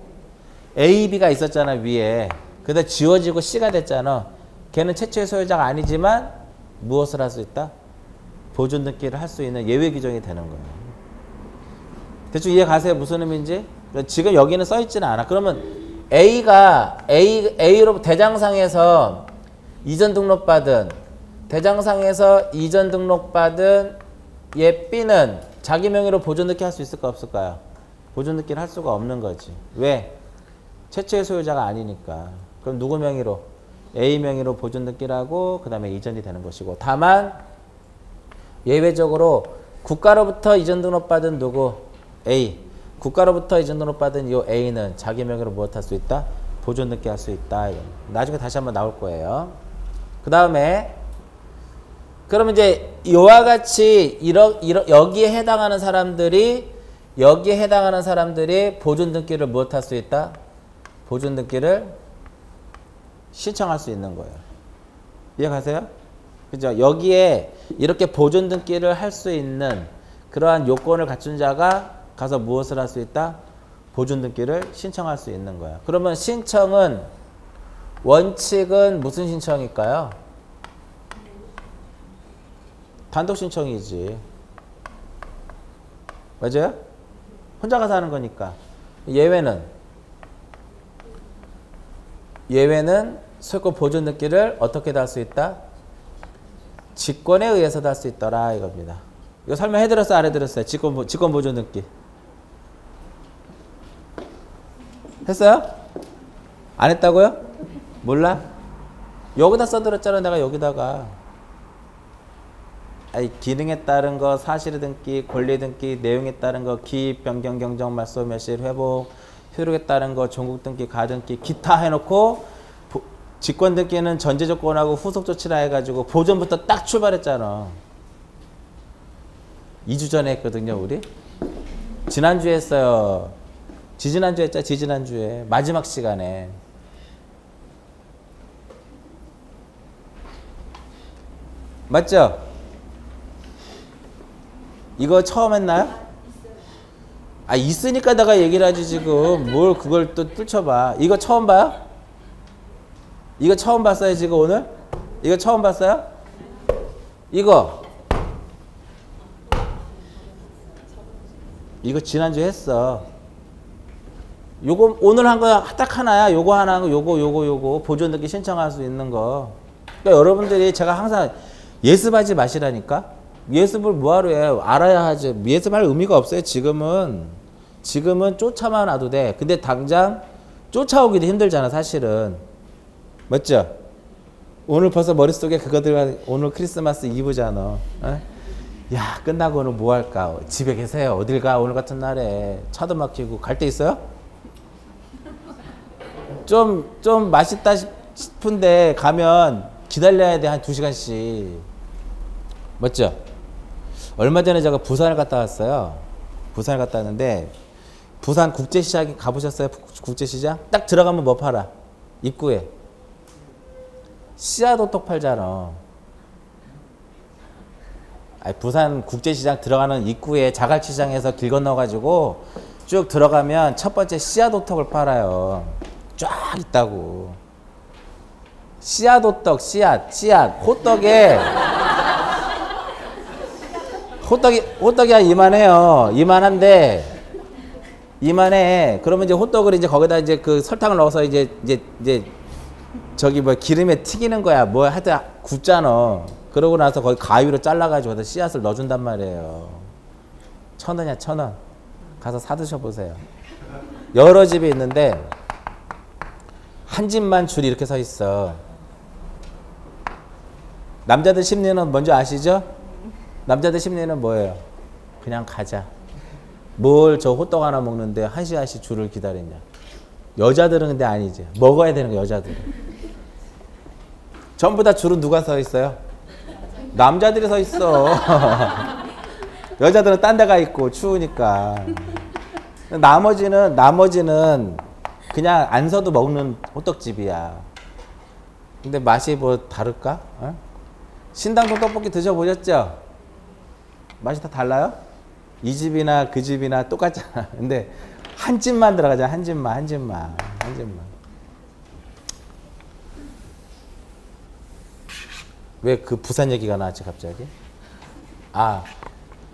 A, B가 있었잖아 위에. 그다 지워지고 C가 됐잖아. 걔는 최초의 소유자가 아니지만 무엇을 할 수 있다? 보존 등기를 할 수 있는 예외 규정이 되는 거예요. 대충 이해 가세요? 무슨 의미인지? 지금 여기는 써 있지는 않아. 그러면 A로 대장상에서 이전 등록받은 얘 B는 자기 명의로 보존 등기 할 수 있을까 없을까요? 보존 등기를 할 수가 없는 거지. 왜? 최초의 소유자가 아니니까. 그럼 누구 명의로? A 명의로 보존 등기를 하고 그 다음에 이전이 되는 것이고, 다만 예외적으로 국가로부터 이전 등록받은 누구? A. 국가로부터 이전 등록받은 이 A는 자기 명의로 무엇 할 수 있다? 보존 등기 할 수 있다. 나중에 다시 한번 나올 거예요. 그 다음에 그러면 이제 이와 같이 여기에 해당하는 사람들이 보존 등기를 무엇 할 수 있다? 보존 등기를 신청할 수 있는 거예요. 이해가세요? 그죠? 여기에 이렇게 보존 등기를 할 수 있는 그러한 요건을 갖춘 자가 가서 무엇을 할 수 있다? 보존 등기를 신청할 수 있는 거야. 그러면 신청은 원칙은 무슨 신청일까요? 단독 신청이지. 맞아요? 혼자 가서 하는 거니까. 예외는 소유권 보존 등기를 어떻게 할 수 있다? 직권에 의해서도 할 수 있더라 이겁니다. 이거 설명해드렸어요? 안 해드렸어요? 직권 보존 등기. 했어요? 안 했다고요? 몰라? 여기다 써드렸잖아. 내가 여기다가. 기능에 따른 거, 사실의 등기, 권리 등기, 내용에 따른 거, 기입, 변경, 경정, 말소, 매실, 회복, 효력에 따른 거, 종국 등기, 가등기, 기타 해놓고 직권 등기는 전제 조건하고 후속 조치라 해가지고 보존부터 딱 출발했잖아. 2주 전에 했거든요, 우리. 지난주에 했어요. 지지난주에 했죠, 지지난주에. 마지막 시간에. 맞죠? 이거 처음 했나요? 아, 있으니까 내가 얘기를 하지, 지금. 뭘 그걸 또 뚫쳐봐. 이거 처음 봐요? 이거 처음 봤어요, 지금 오늘? 이거 처음 봤어요? 이거 지난주에 했어. 요거 오늘 한 거 딱 하나야. 요거 하나 하고 요거 보존 듣기 신청할 수 있는 거. 그러니까 여러분들이 제가 항상 예습하지 마시라니까. 예습을 뭐하러 해. 알아야 하지. 예습할 의미가 없어요. 지금은 쫓아만 와도 돼. 근데 당장 쫓아오기도 힘들잖아, 사실은. 맞죠? 오늘 벌써 머릿속에 그거들. 오늘 크리스마스 이브잖아. 어? 야, 끝나고 오늘 뭐 할까? 집에 계세요? 어딜 가? 오늘 같은 날에 차도 막히고. 갈 데 있어요? 좀 맛있다 싶은데 가면 기다려야 돼. 한 2시간씩. 맞죠? 얼마 전에 제가 부산을 갔다 왔어요. 부산을 갔다 왔는데 부산 국제시장 가보셨어요? 국제시장? 딱 들어가면 뭐 팔아? 입구에 씨앗 호떡 팔잖아. 아니, 부산 국제시장 들어가는 입구에 자갈치장에서 길 건너가지고 쭉 들어가면 첫 번째 씨앗 호떡을 팔아요. 쫙 있다고. 씨앗 호떡, 씨앗. 호떡이 한 이만해요. 이만해. 그러면 이제 호떡을 이제 거기다 이제 그 설탕을 넣어서 이제 저기 뭐 기름에 튀기는 거야. 뭐 하여튼 굽잖아. 그러고 나서 거기 가위로 잘라가지고 씨앗을 넣어준단 말이에요. 1,000원이야, 1,000원. 가서 사 드셔보세요. 여러 집이 있는데 한 집만 줄이 이렇게 서 있어. 남자들 심리는 뭔지 아시죠? 남자들 심리는 뭐예요? 그냥 가자. 뭘 저 호떡 하나 먹는데 1시간씩 줄을 기다리냐. 여자들은 근데 아니지. 먹어야 되는 거, 여자들은. 전부 다 줄은 누가 서 있어요? 남자들이 서 있어. 여자들은 딴 데 가 있고 추우니까. 나머지는 그냥 안 서도 먹는 호떡집이야. 근데 맛이 뭐 다를까? 어? 신당동 떡볶이 드셔보셨죠? 맛이 다 달라요? 이 집이나 그 집이나 똑같잖아. 근데 한 집만 들어가자. 한 집만. 왜 그 부산 얘기가 나왔지 갑자기? 아,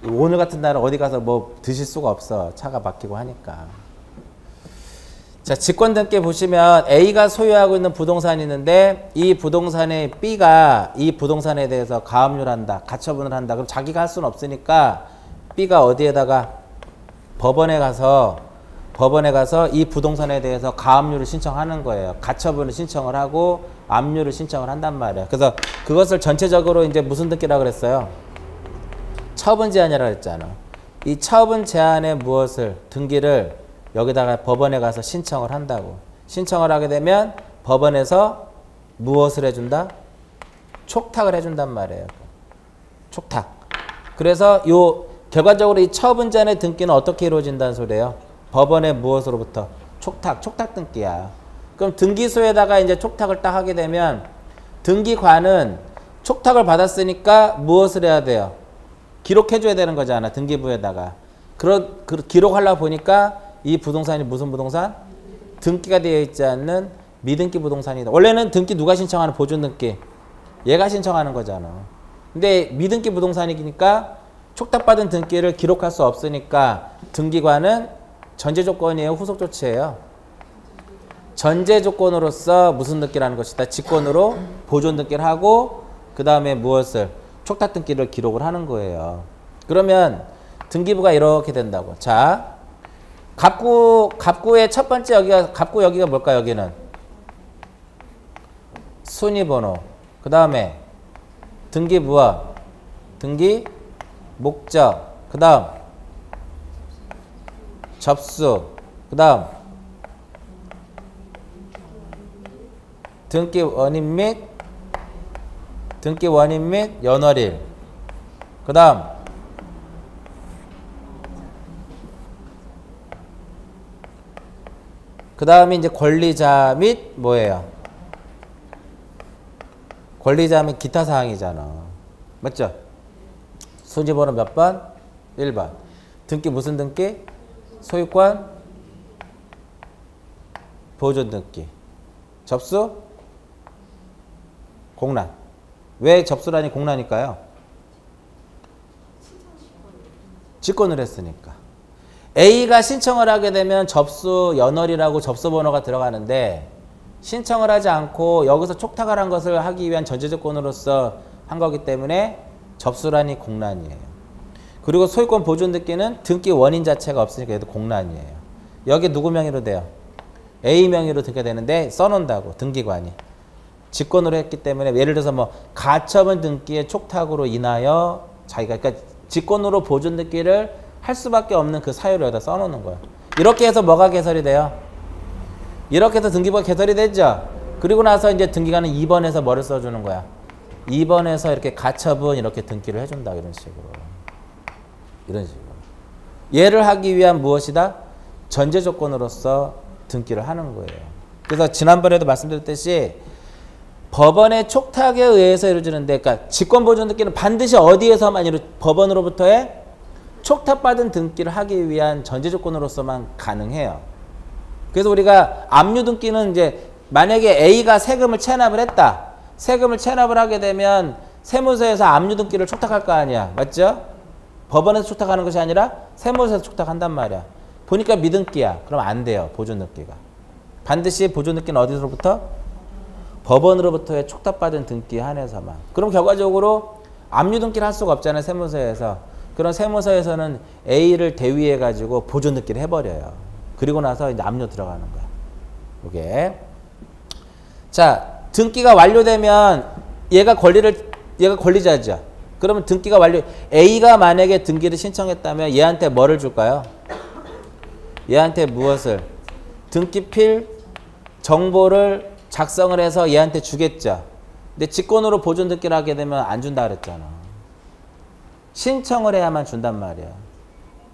오늘 같은 날은 어디 가서 뭐 드실 수가 없어. 차가 막히고 하니까. 자, 직권등기 보시면 A가 소유하고 있는 부동산이 있는데 이 부동산의 B가 이 부동산에 대해서 가압류를 한다. 가처분을 한다. 그럼 자기가 할 수는 없으니까 B가 어디에다가 법원에 가서 이 부동산에 대해서 가압류를 신청하는 거예요. 가처분을 신청을 하고 압류를 신청을 한단 말이에요. 그래서 그것을 전체적으로 이제 무슨 등기라고 그랬어요? 처분 제한이라고 했잖아. 이 처분 제한의 무엇을 등기를 여기다가 법원에 가서 신청을 한다고. 신청을 하게 되면 법원에서 무엇을 해준다? 촉탁을 해준단 말이에요. 촉탁. 그래서 요 결과적으로 이 처분 제한의 등기는 어떻게 이루어진다는 소리예요? 법원의 무엇으로부터? 촉탁 등기야. 그럼 등기소에다가 이제 촉탁을 딱 하게 되면 등기관은 촉탁을 받았으니까 무엇을 해야 돼요? 기록해줘야 되는 거잖아. 등기부에다가. 기록하려고 보니까 이 부동산이 무슨 부동산? 등기가 되어 있지 않는 미등기 부동산이다. 원래는 등기 누가 신청하는? 보존등기. 얘가 신청하는 거잖아. 근데 미등기 부동산이니까 촉탁받은 등기를 기록할 수 없으니까 등기관은 전제조건이에요? 후속조치예요? 전제조건으로서 무슨 등기라는 것이다? 직권으로 보존등기를 하고 그 다음에 무엇을? 촉탁등기를 기록을 하는 거예요. 그러면 등기부가 이렇게 된다고. 자, 갑구의 첫 번째 갑구 여기가 뭘까? 여기는 순위번호. 그 다음에 등기부와 등기 목적. 그 다음 접수. 그 다음 등기 원인 및 연월일. 그 다음 그 다음에 이제 권리자 및 뭐예요? 권리자 및 기타 사항이잖아. 맞죠? 수지번호 몇 번? 1번. 등기 무슨 등기? 소유권? 보존 등기. 접수? 공란. 왜 접수란이 공란일까요? 직권을 했으니까. A가 신청을 하게 되면 접수 연월이라고 접수번호가 들어가는데 신청을 하지 않고 여기서 촉탁을 한 것을 하기 위한 전제조건으로서 한 거기 때문에 접수란이 공란이에요. 그리고 소유권 보존 등기는 등기 원인 자체가 없으니까 얘도 공란이에요. 여기 누구 명의로 돼요? A 명의로 등기가 되는데 써놓는다고 등기관이. 직권으로 했기 때문에 예를 들어서 뭐 가처분 등기의 촉탁으로 인하여 자기가 그러니까 직권으로 보존 등기를 할 수밖에 없는 그 사유를 여기다 써놓는 거예요. 이렇게 해서 뭐가 개설이 돼요? 이렇게 해서 등기부가 개설이 되죠. 그리고 나서 이제 등기관은 2번에서 뭐를 써주는 거야? 2번에서 이렇게 가처분 이렇게 등기를 해준다. 이런 식으로. 이런 식으로. 얘를 하기 위한 무엇이다? 전제 조건으로서 등기를 하는 거예요. 그래서 지난번에도 말씀드렸듯이 법원의 촉탁에 의해서 이루어지는데, 그러니까 직권보존 등기는 반드시 어디에서만 법원으로부터의 촉탁받은 등기를 하기 위한 전제 조건으로서만 가능해요. 그래서 우리가 압류 등기는 이제 만약에 A가 세금을 체납을 했다. 세금을 체납을 하게 되면 세무서에서 압류 등기를 촉탁할 거 아니야. 맞죠? 법원에서 촉탁하는 것이 아니라 세무서에서 촉탁한단 말이야. 보니까 미등기야. 그럼 안 돼요. 보존 등기가. 반드시 보존 등기는 어디서부터? 법원으로부터의 촉탁받은 등기에 한해서만. 그럼 결과적으로 압류 등기를 할 수가 없잖아요. 세무서에서. 그런 세무서에서는 A를 대위해 가지고 보존 등기를 해버려요. 그리고 나서 이제 압류 들어가는 거야. 이게. 자, 등기가 완료되면 얘가 권리자죠. 그러면 등기가 A가 만약에 등기를 신청했다면 얘한테 뭐를 줄까요? 얘한테 무엇을? 등기필 정보를 작성을 해서 얘한테 주겠죠. 근데 직권으로 보존 등기를 하게 되면 안 준다 그랬잖아. 신청을 해야만 준단 말이야.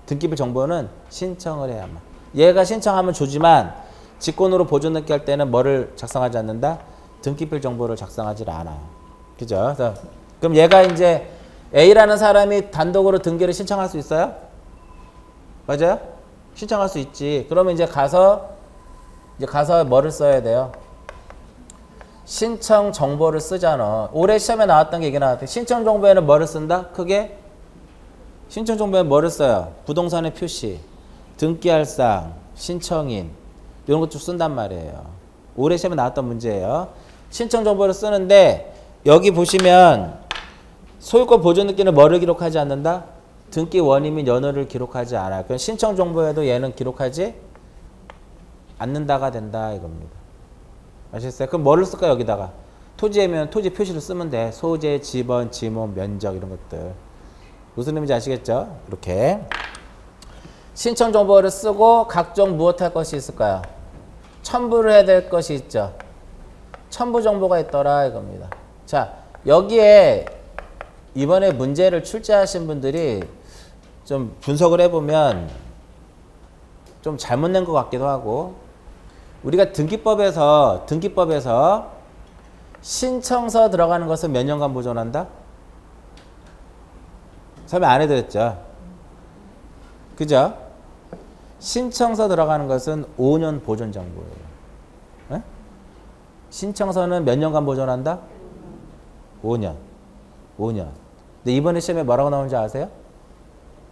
등기필 정보는 신청을 해야만. 얘가 신청하면 주지만 직권으로 보존 등기 할 때는 뭐를 작성하지 않는다? 등기필 정보를 작성하지 않아요. 그죠? 그래서 그럼 얘가 이제 A라는 사람이 단독으로 등기를 신청할 수 있어요? 맞아요? 신청할 수 있지. 그러면 이제 가서 뭐를 써야 돼요? 신청 정보를 쓰잖아. 올해 시험에 나왔던 게 이게 나왔대. 신청 정보에는 뭐를 쓴다? 크게? 신청 정보에는 뭐를 써요? 부동산의 표시, 등기할 사항, 신청인 이런 것 좀 쓴단 말이에요. 올해 시험에 나왔던 문제예요. 신청 정보를 쓰는데 여기 보시면 소유권 보존 등기는 뭐를 기록하지 않는다? 등기 원인 및 연월을 기록하지 않아요. 그럼 신청 정보에도 얘는 기록하지 않는다가 된다 이겁니다. 아시겠어요? 그럼 뭐를 쓸까 여기다가? 토지에면 토지 표시를 쓰면 돼. 소재, 지번, 지목, 면적 이런 것들. 무슨 의미인지 아시겠죠? 이렇게. 신청 정보를 쓰고 각종 무엇 할 것이 있을까요? 첨부를 해야 될 것이 있죠. 첨부 정보가 있더라 이겁니다. 자, 여기에 이번에 문제를 출제하신 분들이 좀 분석을 해보면 좀 잘못 낸 것 같기도 하고, 우리가 등기법에서 신청서 들어가는 것을 몇 년간 보존한다? 설명 안 해드렸죠? 그죠? 신청서 들어가는 것은 5년 보존 정보예요. 네? 신청서는 몇 년간 보존한다? 5년. 근데 이번에 시험에 뭐라고 나오는지 아세요?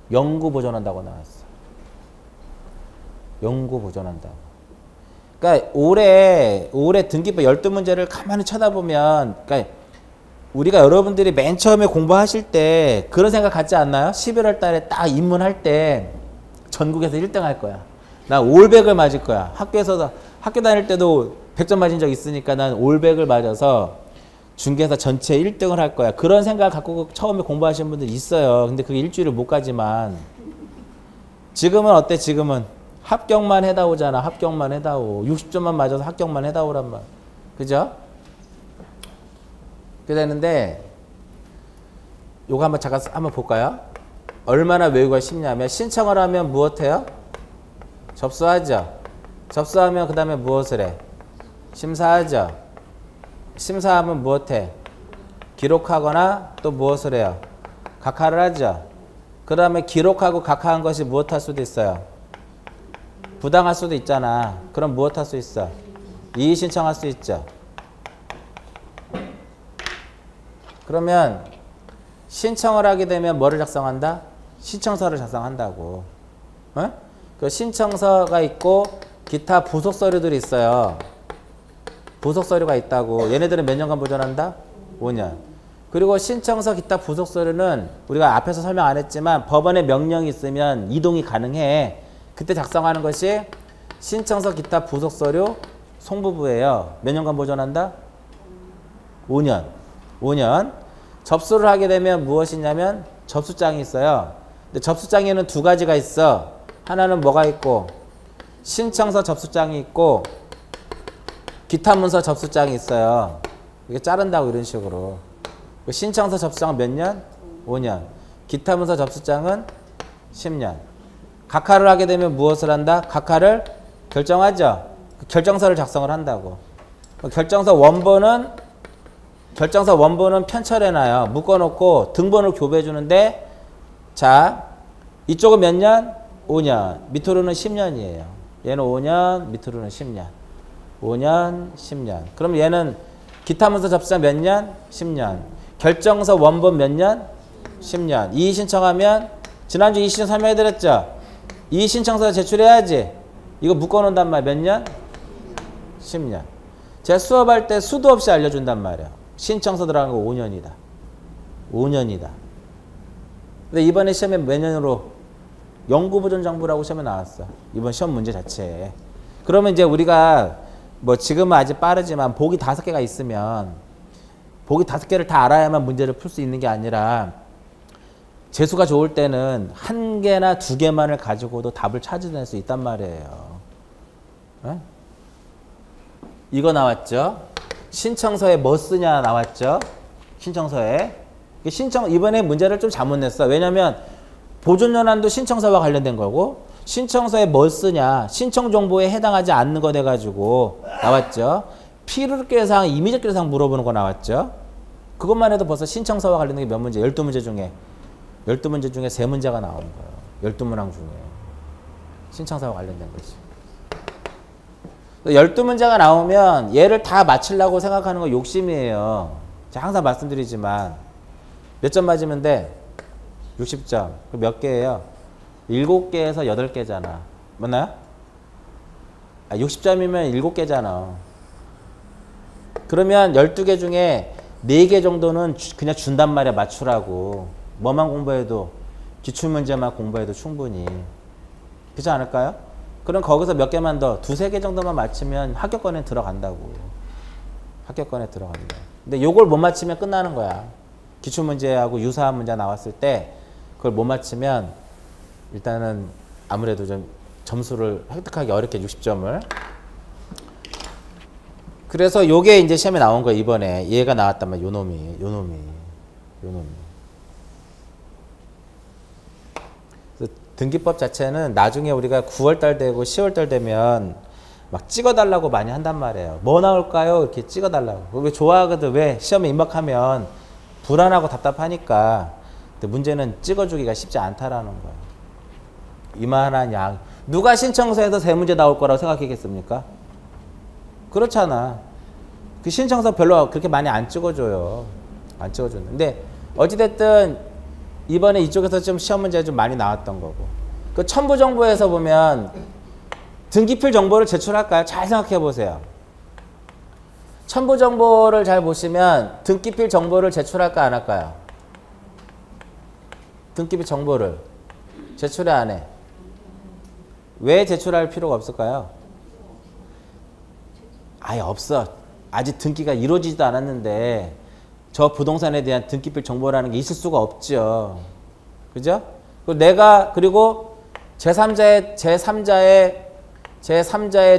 영구 보존한다고 나왔어. 영구 보존한다고. 그러니까 올해 등기법 12문제를 가만히 쳐다보면, 그러니까 우리가 여러분들이 맨 처음에 공부하실 때 그런 생각 갖지 않나요? 11월 달에 딱 입문할 때 전국에서 1등 할 거야. 나 올백을 맞을 거야. 학교 다닐 때도 100점 맞은 적 있으니까 난 올백을 맞아서 중개사 전체 1등을 할 거야. 그런 생각을 갖고 처음에 공부하시는 분들 있어요. 근데 그게 일주일을 못 가지만 지금은 어때? 지금은 합격만 해다오잖아. 합격만 해다오. 60점만 맞아서 합격만 해다오란 말. 그죠? 그렇게 되는데 요거 한번 볼까요? 얼마나 외우기가 쉽냐면 신청을 하면 무엇해요? 접수하죠. 접수하면 그 다음에 무엇을 해? 심사하죠. 심사하면 무엇해? 기록하거나 또 무엇을 해요? 각하를 하죠. 그 다음에 기록하고 각하한 것이 무엇할 수도 있어요? 부당할 수도 있잖아. 그럼 무엇할 수 있어? 이의 신청할 수 있죠. 그러면 신청을 하게 되면 뭐를 작성한다? 신청서를 작성한다고. 어? 그 신청서가 있고 기타 부속 서류들이 있어요. 부속 서류가 있다고. 얘네들은 몇 년간 보존한다? 5년. 그리고 신청서 기타 부속 서류는 우리가 앞에서 설명 안 했지만 법원의 명령이 있으면 이동이 가능해. 그때 작성하는 것이 신청서 기타 부속 서류 송부부예요. 몇 년간 보존한다? 5년. 5년. 접수를 하게 되면 무엇이냐면 접수장이 있어요. 근데 접수장에는 두 가지가 있어. 하나는 뭐가 있고? 신청서 접수장이 있고 기타 문서 접수장이 있어요. 이게 자른다고 이런 식으로. 신청서 접수장은 몇 년? 5년. 기타 문서 접수장은 10년. 각하를 하게 되면 무엇을 한다? 각하를 결정하죠. 결정서를 작성을 한다고. 결정서 원본은 편철해놔요. 묶어놓고 등본을 교부해 주는데, 자, 이쪽은 몇 년? 5년. 밑으로는 10년이에요. 얘는 5년, 밑으로는 10년. 5년, 10년. 그럼 얘는 기타 문서 접수장 몇 년? 10년. 결정서 원본 몇 년? 10년. 이의 신청하면 지난주 이의 신청 설명해드렸죠? 이의 신청서 제출해야지. 이거 묶어놓는단 말이야. 몇 년? 10년. 제가 수업할 때 수도 없이 알려준단 말이야. 신청서 들어간 거 5년이다. 5년이다. 근데 이번에 시험에 몇 년으로? 영구보존정보라고 시험에 나왔어. 이번 시험 문제 자체에. 그러면 이제 우리가 뭐 지금은 아직 빠르지만 보기 5개가 있으면 보기 5개를 다 알아야만 문제를 풀 수 있는 게 아니라 재수가 좋을 때는 1개나 2개만을 가지고도 답을 찾아낼 수 있단 말이에요. 에? 이거 나왔죠? 신청서에 뭐 쓰냐 나왔죠? 신청서에. 이번에 문제를 좀 잘못 냈어. 왜냐면 보존연한도 신청서와 관련된 거고 신청서에 뭘 쓰냐 신청 정보에 해당하지 않는 거 돼가지고 나왔죠. 필요계상 임의적계상 물어보는 거 나왔죠. 그것만 해도 벌써 신청서와 관련된 게 몇 문제? 12문제 중에 3문제가 나오는 거예요. 12문항 중에 신청서와 관련된 것이. 12문제가 나오면 얘를 다 맞추려고 생각하는 거 욕심이에요. 제가 항상 말씀드리지만 몇 점 맞으면 돼? 60점. 그럼 몇 개예요? 7개에서 8개잖아. 맞나요? 60점이면 7개잖아. 그러면 12개 중에 4개 정도는 그냥 준단 말이야. 맞추라고. 뭐만 공부해도 기출문제만 공부해도 충분히. 그렇지 않을까요? 그럼 거기서 몇 개만 더 2-3개 정도만 맞추면 합격권에 들어간다고. 합격권에 들어간다. 근데 요걸 못 맞추면 끝나는 거야. 기출문제하고 유사한 문제 나왔을 때 그걸 못 맞추면 일단은 아무래도 좀 점수를 획득하기 어렵게 60점을. 그래서 요게 이제 시험에 나온 거예요. 이번에 얘가 나왔단 말이야. 요놈이. 그래서 등기법 자체는 나중에 우리가 9월달 되고 10월달 되면 막 찍어달라고 많이 한단 말이에요. 뭐 나올까요? 이렇게 찍어달라고. 왜 좋아하거든. 왜? 시험에 임박하면 불안하고 답답하니까. 근데 문제는 찍어주기가 쉽지 않다라는 거예요. 이만한 양. 누가 신청서에서 3문제 나올 거라고 생각했겠습니까? 그렇잖아. 그 신청서 별로 그렇게 많이 안 찍어줘요. 안 찍어주는. 근데 어찌됐든 이번에 이쪽에서 좀 시험 문제 좀 많이 나왔던 거고. 그 첨부정보에서 보면 등기필 정보를 제출할까요? 잘 생각해 보세요. 첨부정보를 잘 보시면 등기필 정보를 제출할까 안 할까요? 등기필 정보를 제출해 안 해? 왜 제출할 필요가 없을까요? 아예 없어. 아직 등기가 이루어지지도 않았는데 저 부동산에 대한 등기필 정보라는 게 있을 수가 없죠. 그죠? 그리고 제3자의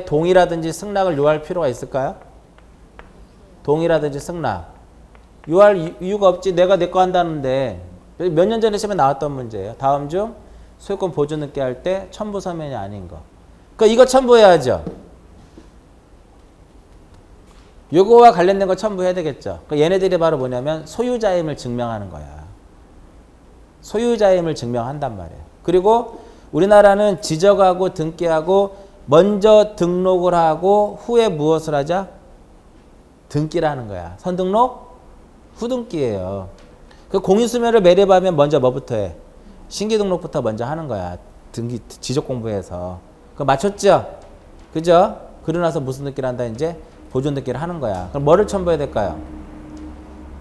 동의라든지 승낙을 요할 필요가 있을까요? 동의라든지 승낙. 요할 이유가 없지. 내가 내 거 한다는데. 몇 년 전에 시험에 나왔던 문제예요. 다음 중 소유권 보존 늦게 할 때 첨부 서면이 아닌 거. 그러니까 이거 첨부해야죠. 요거와 관련된 거 첨부해야 되겠죠. 그러니까 얘네들이 바로 뭐냐면 소유자임을 증명하는 거야. 소유자임을 증명한단 말이에요. 그리고 우리나라는 지적하고 등기하고 먼저 등록을 하고 후에 무엇을 하자? 등기를 하는 거야. 선등록, 후등기예요. 그 공인수면을 매립하면 먼저 뭐부터 해? 신기등록부터 먼저 하는 거야. 등기 지적 공부해서. 그거 맞췄죠? 그죠? 그러고 나서 무슨 등기를 한다 이제? 보존 등기를 하는 거야. 그럼 뭐를 첨부해야 될까요?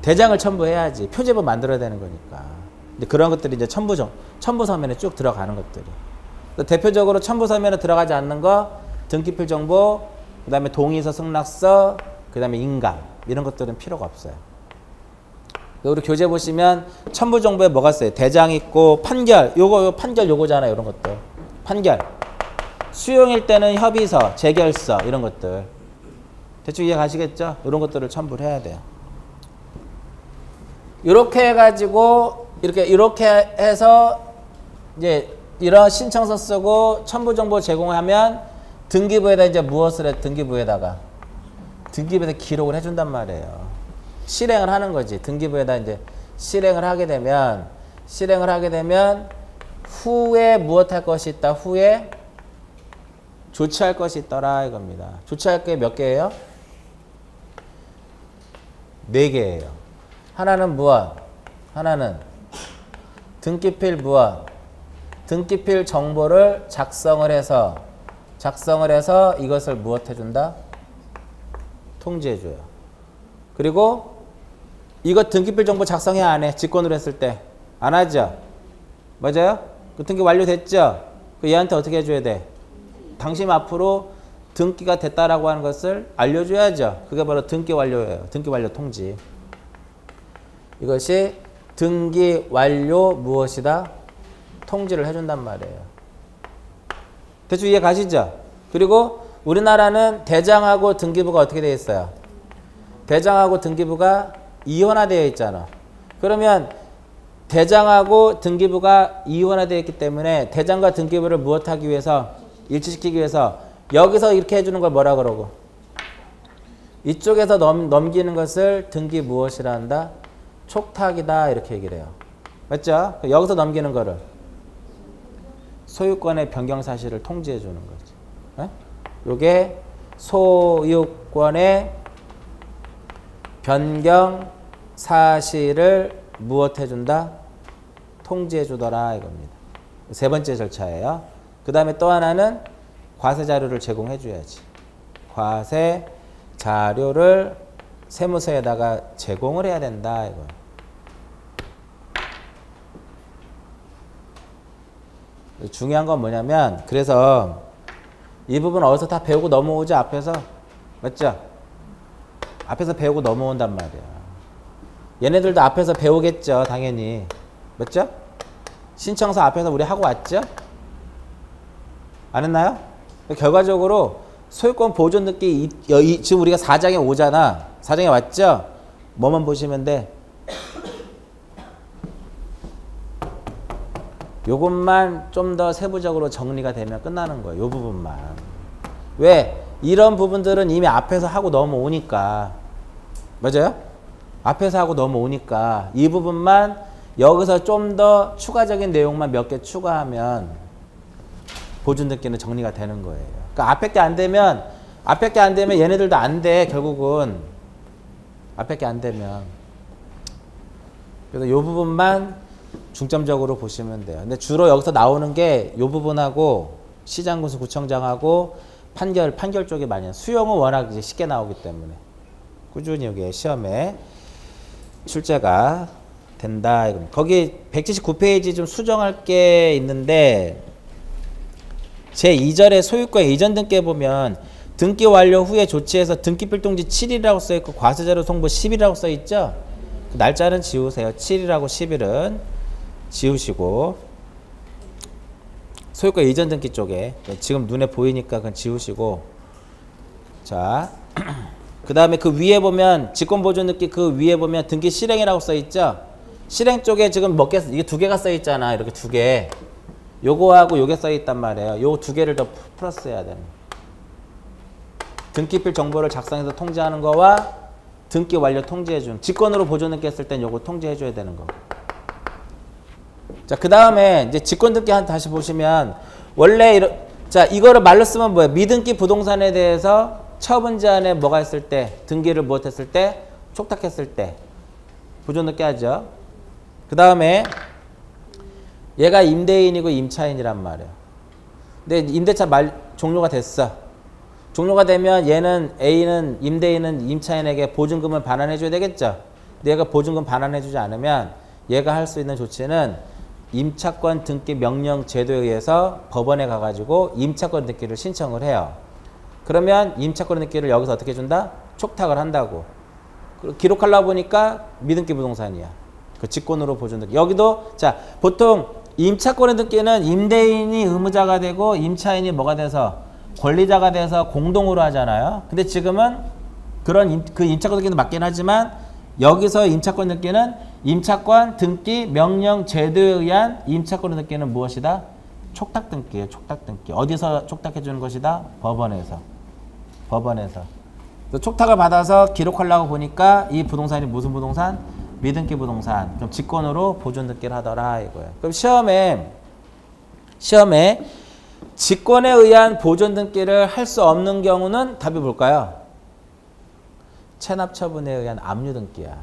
대장을 첨부해야지. 표제부 만들어야 되는 거니까. 근데 그런 것들이 이제 첨부 서면에 쭉 들어가는 것들이. 대표적으로 첨부 서면에 들어가지 않는 거 등기필 정보, 그 다음에 동의서 승낙서, 그 다음에 인감 이런 것들은 필요가 없어요. 우리 교재 보시면 첨부 정보에 뭐가 있어요? 대장 있고 판결, 요거 판결 요거잖아요. 이런 것들. 판결. 수용일 때는 협의서, 재결서 이런 것들. 대충 이해 가시겠죠? 이런 것들을 첨부를 해야 돼요. 이렇게 해가지고 이렇게 해서 이제 이런 신청서 쓰고 첨부 정보 제공하면 등기부에다 이제 무엇을 해? 등기부에다가 기록을 해준단 말이에요. 실행을 하는 거지. 등기부에다 이제 실행을 하게 되면 후에 무엇할 것이 있다. 후에 조치할 것이 있더라 이겁니다. 조치할 게 몇 개예요? 4개예요. 하나는 무엇? 하나는 등기필 무엇? 등기필 정보를 작성을 해서 이것을 무엇 해준다? 통지해줘요. 그리고 이거 등기필 정보 작성해 안 해? 직권으로 했을 때 안 하죠? 맞아요? 그 등기 완료됐죠? 그 얘한테 어떻게 해줘야 돼? 당신 앞으로 등기가 됐다라고 하는 것을 알려줘야죠. 그게 바로 등기 완료예요. 등기 완료 통지. 이것이 등기 완료 무엇이다? 통지를 해준단 말이에요. 대충 이해 가시죠? 그리고 우리나라는 대장하고 등기부가 어떻게 되어 있어요? 대장하고 등기부가 이원화되어 있잖아. 그러면 대장하고 등기부가 이원화되어 있기 때문에 대장과 등기부를 무엇하기 위해서? 일치시키기 위해서 여기서 이렇게 해주는 걸 뭐라 그러고? 이쪽에서 넘기는 것을 등기 무엇이라 한다? 촉탁이다 이렇게 얘기를 해요. 맞죠? 여기서 넘기는 거를 소유권의 변경 사실을 통지해 주는 거지. 네? 요게 소유권의 변경 사실을 무엇 해준다? 통지해 주더라 이겁니다. 세 번째 절차예요. 그 다음에 또 하나는 과세 자료를 제공해 줘야지. 과세 자료를 세무서에다가 제공을 해야 된다 이거. 중요한 건 뭐냐면 그래서 이 부분 어디서 다 배우고 넘어오죠 앞에서. 맞죠? 앞에서 배우고 넘어온단 말이야. 얘네들도 앞에서 배우겠죠 당연히. 맞죠? 신청서 앞에서 우리 하고 왔죠? 안 했나요? 결과적으로 소유권 보존 등기 지금 우리가 4장에 오잖아. 4장에 왔죠? 뭐만 보시면 돼? 요것만 좀 더 세부적으로 정리가 되면 끝나는 거예요. 요 부분만. 왜? 이런 부분들은 이미 앞에서 하고 넘어오니까. 맞아요? 앞에서 하고 넘어오니까 이 부분만 여기서 좀 더 추가적인 내용만 몇 개 추가하면 보존 등기는 정리가 되는 거예요. 그러니까 앞에 게 안 되면 얘네들도 안 돼. 결국은 앞에 게 안 되면. 그래서 요 부분만 중점적으로 보시면 돼요. 근데 주로 여기서 나오는 게 요 부분하고 시장군수 구청장하고 판결 쪽이 많이 수용은 워낙 이제 쉽게 나오기 때문에 꾸준히 여기 시험에 출제가 된다. 거기 179페이지 좀 수정할 게 있는데 제2절에 소유권 이전 등기에 보면 등기 완료 후에 조치해서 등기필 통지 7일이라고 써있고 과세자료 송부 10일이라고 써있죠. 그 날짜는 지우세요. 7일하고 10일은 지우시고 소유권 이전 등기 쪽에 지금 눈에 보이니까 그건 지우시고 자 그 다음에 그 위에 보면 직권보존 등기 그 위에 보면 등기 실행이라고 써있죠. 실행 쪽에 지금 몇 개, 이게 2개가 써있잖아. 이렇게 2개. 요거하고 요게 써있단 말이에요. 요 2개를 더 플러스 해야 되는. 등기필 정보를 작성해서 통지하는 거와 등기 완료 통지해준 직권으로 보존 등기했을 땐 요거 통지해줘야 되는 거. 자, 그 다음에 이제 직권 등기 다시 보시면 원래 자, 이거를 말로 쓰면 뭐예요? 미등기 부동산에 대해서 처분 제한에 뭐가 있을 때 등기를 못했을 때 촉탁했을 때 보존 등기 하죠. 그 다음에 얘가 임대인이고 임차인이란 말이에요. 근데 임대차 종료가 됐어. 종료가 되면 얘는 A는 임대인은 임차인에게 보증금을 반환해줘야 되겠죠. 근데 얘가 보증금 반환해주지 않으면 얘가 할 수 있는 조치는 임차권 등기 명령 제도에 의해서 법원에 가가지고 임차권 등기를 신청을 해요. 그러면 임차권 등기를 여기서 어떻게 해준다? 촉탁을 한다고. 기록하려고 보니까 미등기 부동산이야. 그 직권으로 보존 등기. 여기도 자 보통 임차권의 등기는 임대인이 의무자가 되고 임차인이 뭐가 돼서 권리자가 돼서 공동으로 하잖아요. 근데 지금은 그런 그 임차권 등기는 맞긴 하지만 여기서 임차권 등기는 임차권 등기 명령 제도에 의한 임차권 등기는 무엇이다? 촉탁 등기예요. 촉탁 등기. 어디서 촉탁해 주는 것이다? 법원에서. 법원에서. 촉탁을 받아서 기록하려고 보니까 이 부동산이 무슨 부동산? 미등기 부동산. 그럼 직권으로 보존 등기를 하더라 이거예요. 그럼 시험에 직권에 의한 보존 등기를 할 수 없는 경우는 답이 뭘까요? 체납 처분에 의한 압류 등기야.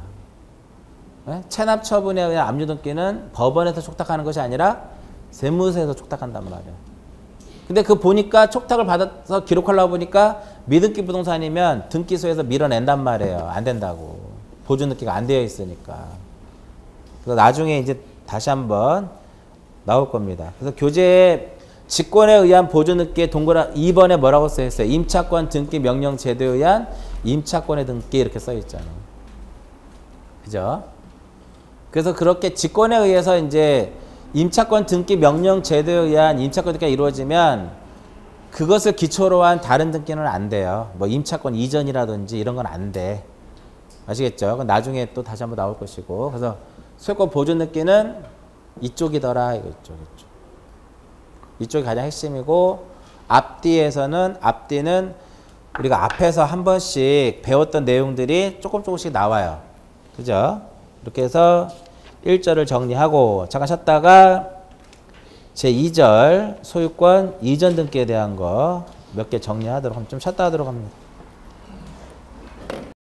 네? 체납 처분에 의한 압류 등기는 법원에서 촉탁하는 것이 아니라 세무서에서 촉탁한단 말이에요. 근데 그 보니까 촉탁을 받아서 기록하려고 보니까 미등기 부동산이면 등기소에서 밀어낸단 말이에요. 안 된다고. 보존 등기가 안 되어 있으니까. 그래서 나중에 이제 다시 한번 나올 겁니다. 그래서 교재에 직권에 의한 보존 등기의 동그란 2번에 뭐라고 써 있어요? 임차권 등기 명령 제도에 의한 임차권의 등기 이렇게 써 있잖아요. 그죠? 그래서 그렇게 직권에 의해서 이제 임차권 등기 명령 제도에 의한 임차권 등기가 이루어지면 그것을 기초로 한 다른 등기는 안 돼요. 뭐 임차권 이전이라든지 이런 건 안 돼. 아시겠죠? 그건 나중에 또 다시 한번 나올 것이고. 그래서 소유권 보존 등기는 이쪽이더라. 이쪽. 이쪽이 가장 핵심이고 앞뒤는 우리가 앞에서 한 번씩 배웠던 내용들이 조금씩 나와요. 그죠? 이렇게 해서 1절을 정리하고 잠깐 쉬었다가 제2절 소유권 이전 등기에 대한 거 몇 개 정리하도록 좀 쉬었다 하도록 합니다.